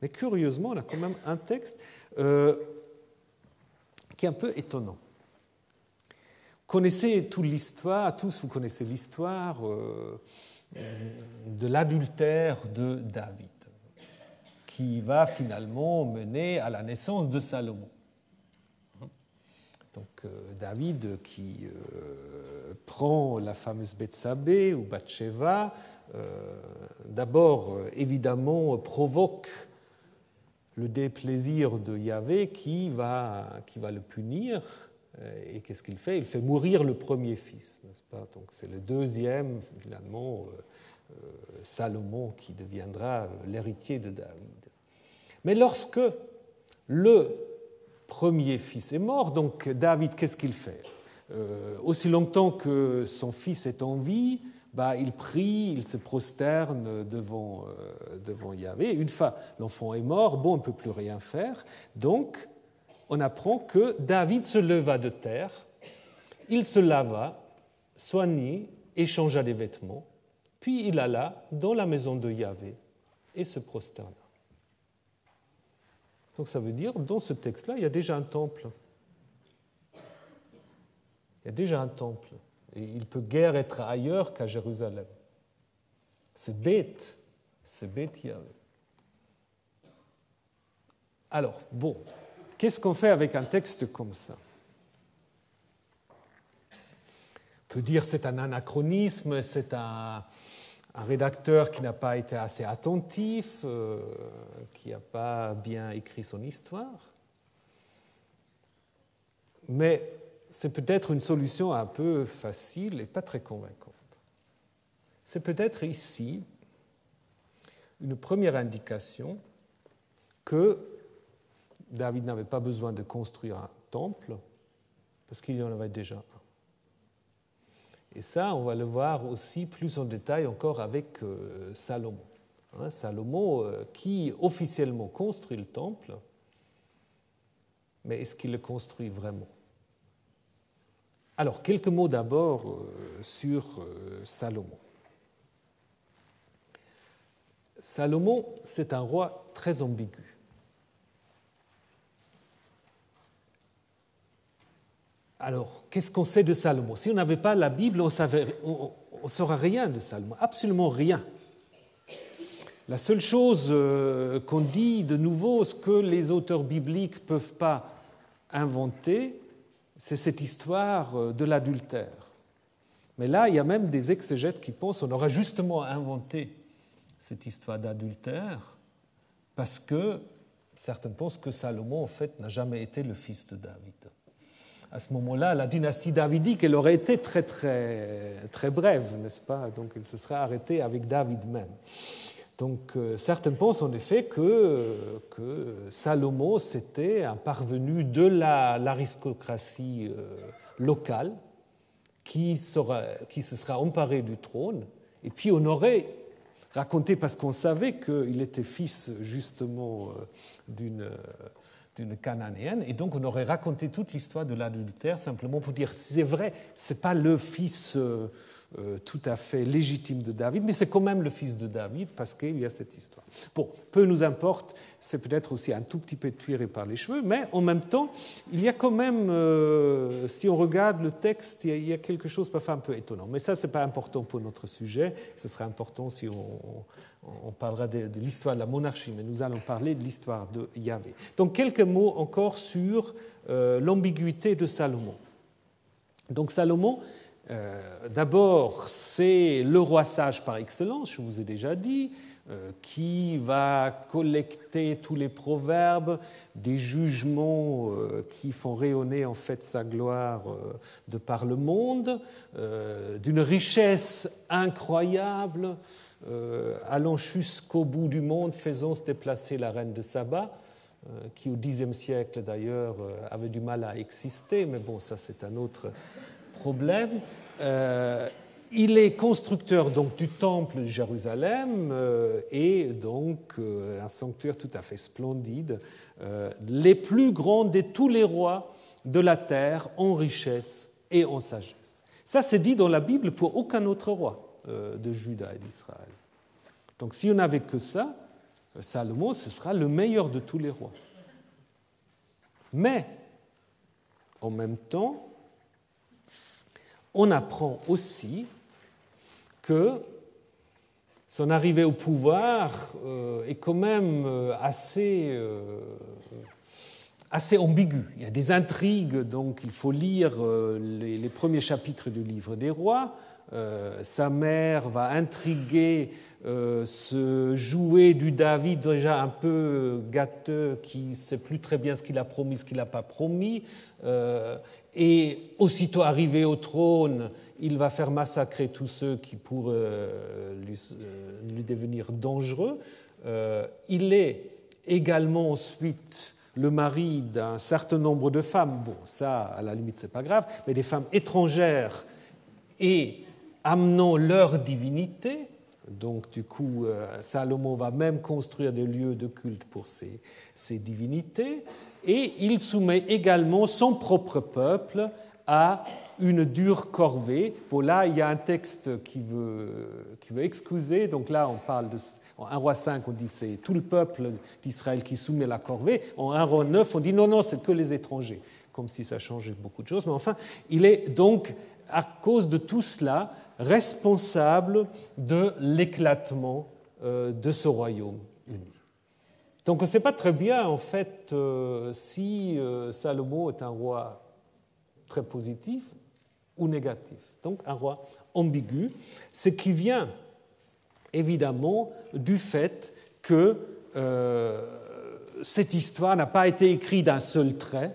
Mais curieusement, on a quand même un texte qui est un peu étonnant. Tous vous connaissez l'histoire de l'adultère de David, qui va finalement mener à la naissance de Salomon. Donc David qui prend la fameuse Bethsabée ou Bathsheba, d'abord évidemment provoque le déplaisir de Yahvé qui va le punir. Et qu'est-ce qu'il fait? Il fait mourir le premier fils, n'est-ce pas? Donc c'est le deuxième, finalement, Salomon, qui deviendra l'héritier de David. Mais lorsque le premier fils est mort, donc David, qu'est-ce qu'il fait? Aussi longtemps que son fils est en vie, il prie, il se prosterne devant Yahvé. Une fois l'enfant est mort, on ne peut plus rien faire. Donc, on apprend que David se leva de terre, il se lava, soigna, échangea des vêtements, puis il alla dans la maison de Yahvé et se prosterna. Donc ça veut dire, dans ce texte-là, il y a déjà un temple. Il y a déjà un temple. Et il ne peut guère être ailleurs qu'à Jérusalem. C'est bête Yahvé. Alors, qu'est-ce qu'on fait avec un texte comme ça? On peut dire que c'est un anachronisme, c'est un rédacteur qui n'a pas été assez attentif, qui n'a pas bien écrit son histoire. Mais c'est peut-être une solution un peu facile et pas très convaincante. C'est peut-être ici une première indication que David n'avait pas besoin de construire un temple parce qu'il y en avait déjà un. Et ça, on va le voir aussi plus en détail encore avec Salomon. Salomon qui officiellement construit le temple, mais est-ce qu'il le construit vraiment? Alors, quelques mots d'abord sur Salomon. Salomon, c'est un roi très ambigu. Alors, qu'est-ce qu'on sait de Salomon? Si on n'avait pas la Bible, on ne saura rien de Salomon, absolument rien. La seule chose qu'on dit de nouveau, ce que les auteurs bibliques ne peuvent pas inventer, c'est cette histoire de l'adultère. Mais là, il y a même des exégètes qui pensent qu'on aura justement inventé cette histoire d'adultère parce que certains pensent que Salomon, en fait, n'a jamais été le fils de David. À ce moment-là, la dynastie davidique, elle aurait été très, très, très brève, n'est-ce pas? Donc, elle se serait arrêtée avec David même. Donc, certains pensent en effet que Salomon, c'était un parvenu de l'aristocratie locale qui se sera emparé du trône, et puis on aurait raconté, parce qu'on savait qu'il était fils justement d'une Cananéenne, et donc on aurait raconté toute l'histoire de l'adultère simplement pour dire c'est vrai, ce n'est pas le fils tout à fait légitime de David, mais c'est quand même le fils de David parce qu'il y a cette histoire. Bon, peu nous importe, c'est peut-être aussi un tout petit peu tiré par les cheveux, mais en même temps, il y a quand même, si on regarde le texte, il y a quelque chose parfois un peu étonnant. Mais ça, ce n'est pas important pour notre sujet, ce sera important si on parlera de l'histoire de la monarchie, mais nous allons parler de l'histoire de Yahvé. Donc quelques mots encore sur l'ambiguïté de Salomon. Donc Salomon, d'abord, c'est le roi sage par excellence, je vous ai déjà dit, qui va collecter tous les proverbes, des jugements qui font rayonner en fait sa gloire de par le monde, d'une richesse incroyable, allant jusqu'au bout du monde, faisant se déplacer la reine de Saba, qui au Xe siècle d'ailleurs avait du mal à exister, mais bon, ça c'est un autre problème. Il est constructeur donc du temple de Jérusalem et donc un sanctuaire tout à fait splendide, les plus grands de tous les rois de la terre en richesse et en sagesse. Ça c'est dit dans la Bible pour aucun autre roi de Juda et d'Israël. Donc si on n'avait que ça, Salomon ce sera le meilleur de tous les rois. Mais en même temps, on apprend aussi que son arrivée au pouvoir est quand même assez ambiguë. Il y a des intrigues, donc il faut lire les premiers chapitres du livre des rois. Sa mère va intriguer ce jouet du David déjà un peu gâteux qui ne sait plus très bien ce qu'il a promis, ce qu'il n'a pas promis. Et aussitôt arrivé au trône, il va faire massacrer tous ceux qui pourraient lui devenir dangereux. Il est également ensuite le mari d'un certain nombre de femmes. Bon, ça, à la limite, ce n'est pas grave, mais des femmes étrangères et amenant leur divinité. Donc, du coup, Salomon va même construire des lieux de culte pour ces divinités. Et il soumet également son propre peuple à une dure corvée. Bon, là, il y a un texte qui veut excuser. Donc là, on parle de... En 1 roi 5, on dit c'est tout le peuple d'Israël qui soumet la corvée. En 1 roi 9, on dit non, c'est que les étrangers. Comme si ça changeait beaucoup de choses. Mais enfin, il est donc, à cause de tout cela, responsable de l'éclatement de ce royaume uni. Donc on ne sait pas très bien, en fait, si Salomon est un roi très positif ou négatif. Donc un roi ambigu, ce qui vient évidemment du fait que cette histoire n'a pas été écrite d'un seul trait.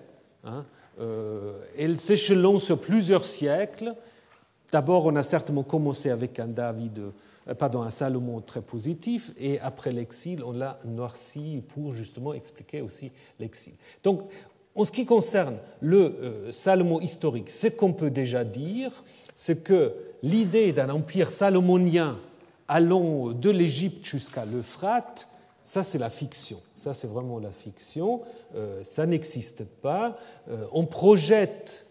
Elle s'échelonne sur plusieurs siècles. D'abord, on a certainement commencé avec un Salomon très positif, et après l'exil, on l'a noirci pour justement expliquer aussi l'exil. Donc, en ce qui concerne le Salomon historique, ce qu'on peut déjà dire, c'est que l'idée d'un empire salomonien allant de l'Égypte jusqu'à l'Euphrate, ça c'est la fiction. Ça c'est vraiment la fiction. Ça n'existe pas. On projette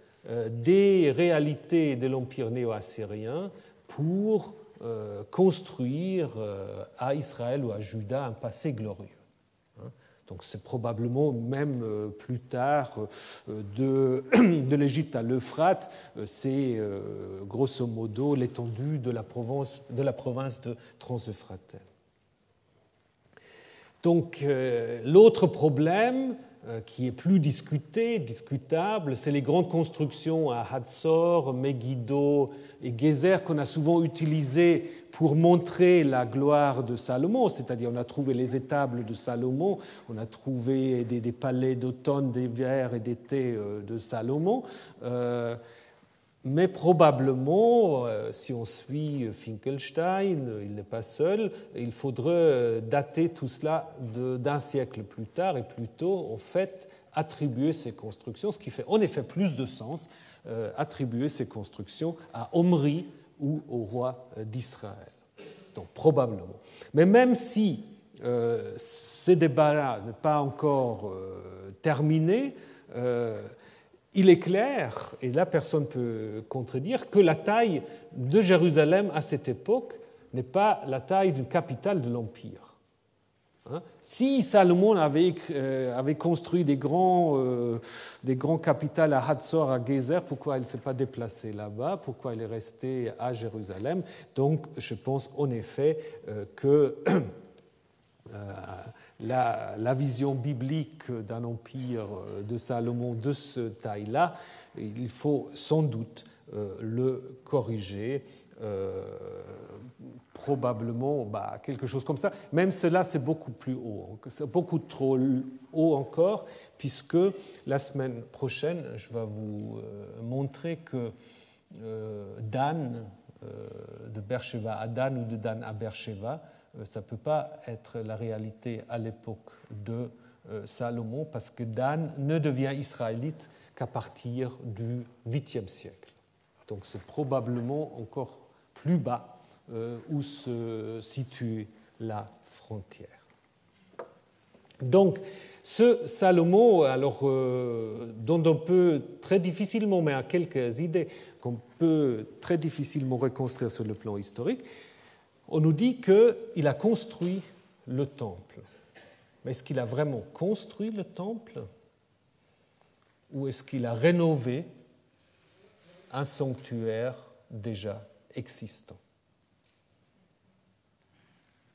des réalités de l'empire néo-assyrien pour construire à Israël ou à Juda un passé glorieux. Donc c'est probablement même plus tard de l'Égypte à l'Euphrate, c'est grosso modo l'étendue de la province de Transeuphrataine. Donc l'autre problème qui est plus discutable, c'est les grandes constructions à Hatzor, Megiddo et Gézer qu'on a souvent utilisées pour montrer la gloire de Salomon, c'est-à-dire on a trouvé les étables de Salomon, on a trouvé des palais d'automne, d'hiver et d'été de Salomon, mais probablement, si on suit Finkelstein, il n'est pas seul, il faudrait dater tout cela d'un siècle plus tard et plutôt, en fait, attribuer ces constructions, ce qui fait en effet plus de sens, attribuer ces constructions à Omri ou au roi d'Israël. Donc probablement. Mais même si ce débat-là n'est pas encore terminé, il est clair, et là personne ne peut contredire, que la taille de Jérusalem à cette époque n'est pas la taille d'une capitale de l'Empire. Si Salomon avait construit des grands capitales à Hatzor, à Gézer, pourquoi il ne s'est pas déplacé là-bas? Pourquoi il est resté à Jérusalem? Donc je pense en effet que la vision biblique d'un empire de Salomon de cette taille-là, il faut sans doute le corriger, probablement quelque chose comme ça. Même cela, c'est beaucoup plus haut, c'est beaucoup trop haut encore, puisque la semaine prochaine, je vais vous montrer que Dan, de Beersheba à Dan ou de Dan à Beersheba, ça ne peut pas être la réalité à l'époque de Salomon, parce que Dan ne devient israélite qu'à partir du 8e siècle. Donc c'est probablement encore plus bas où se situe la frontière. Donc ce Salomon, alors, dont on peut très difficilement, mais à quelques idées qu'on peut très difficilement reconstruire sur le plan historique, on nous dit qu'il a construit le temple. Mais est-ce qu'il a vraiment construit le temple? Ou est-ce qu'il a rénové un sanctuaire déjà existant?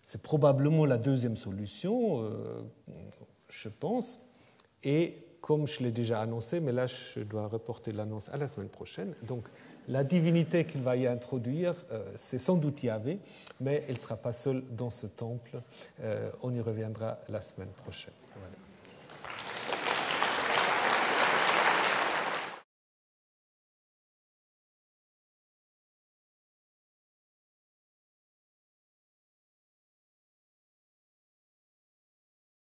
C'est probablement la deuxième solution, je pense. Et comme je l'ai déjà annoncé, mais là je dois reporter l'annonce à la semaine prochaine, donc la divinité qu'il va y introduire, c'est sans doute Yahvé, mais elle ne sera pas seule dans ce temple. On y reviendra la semaine prochaine.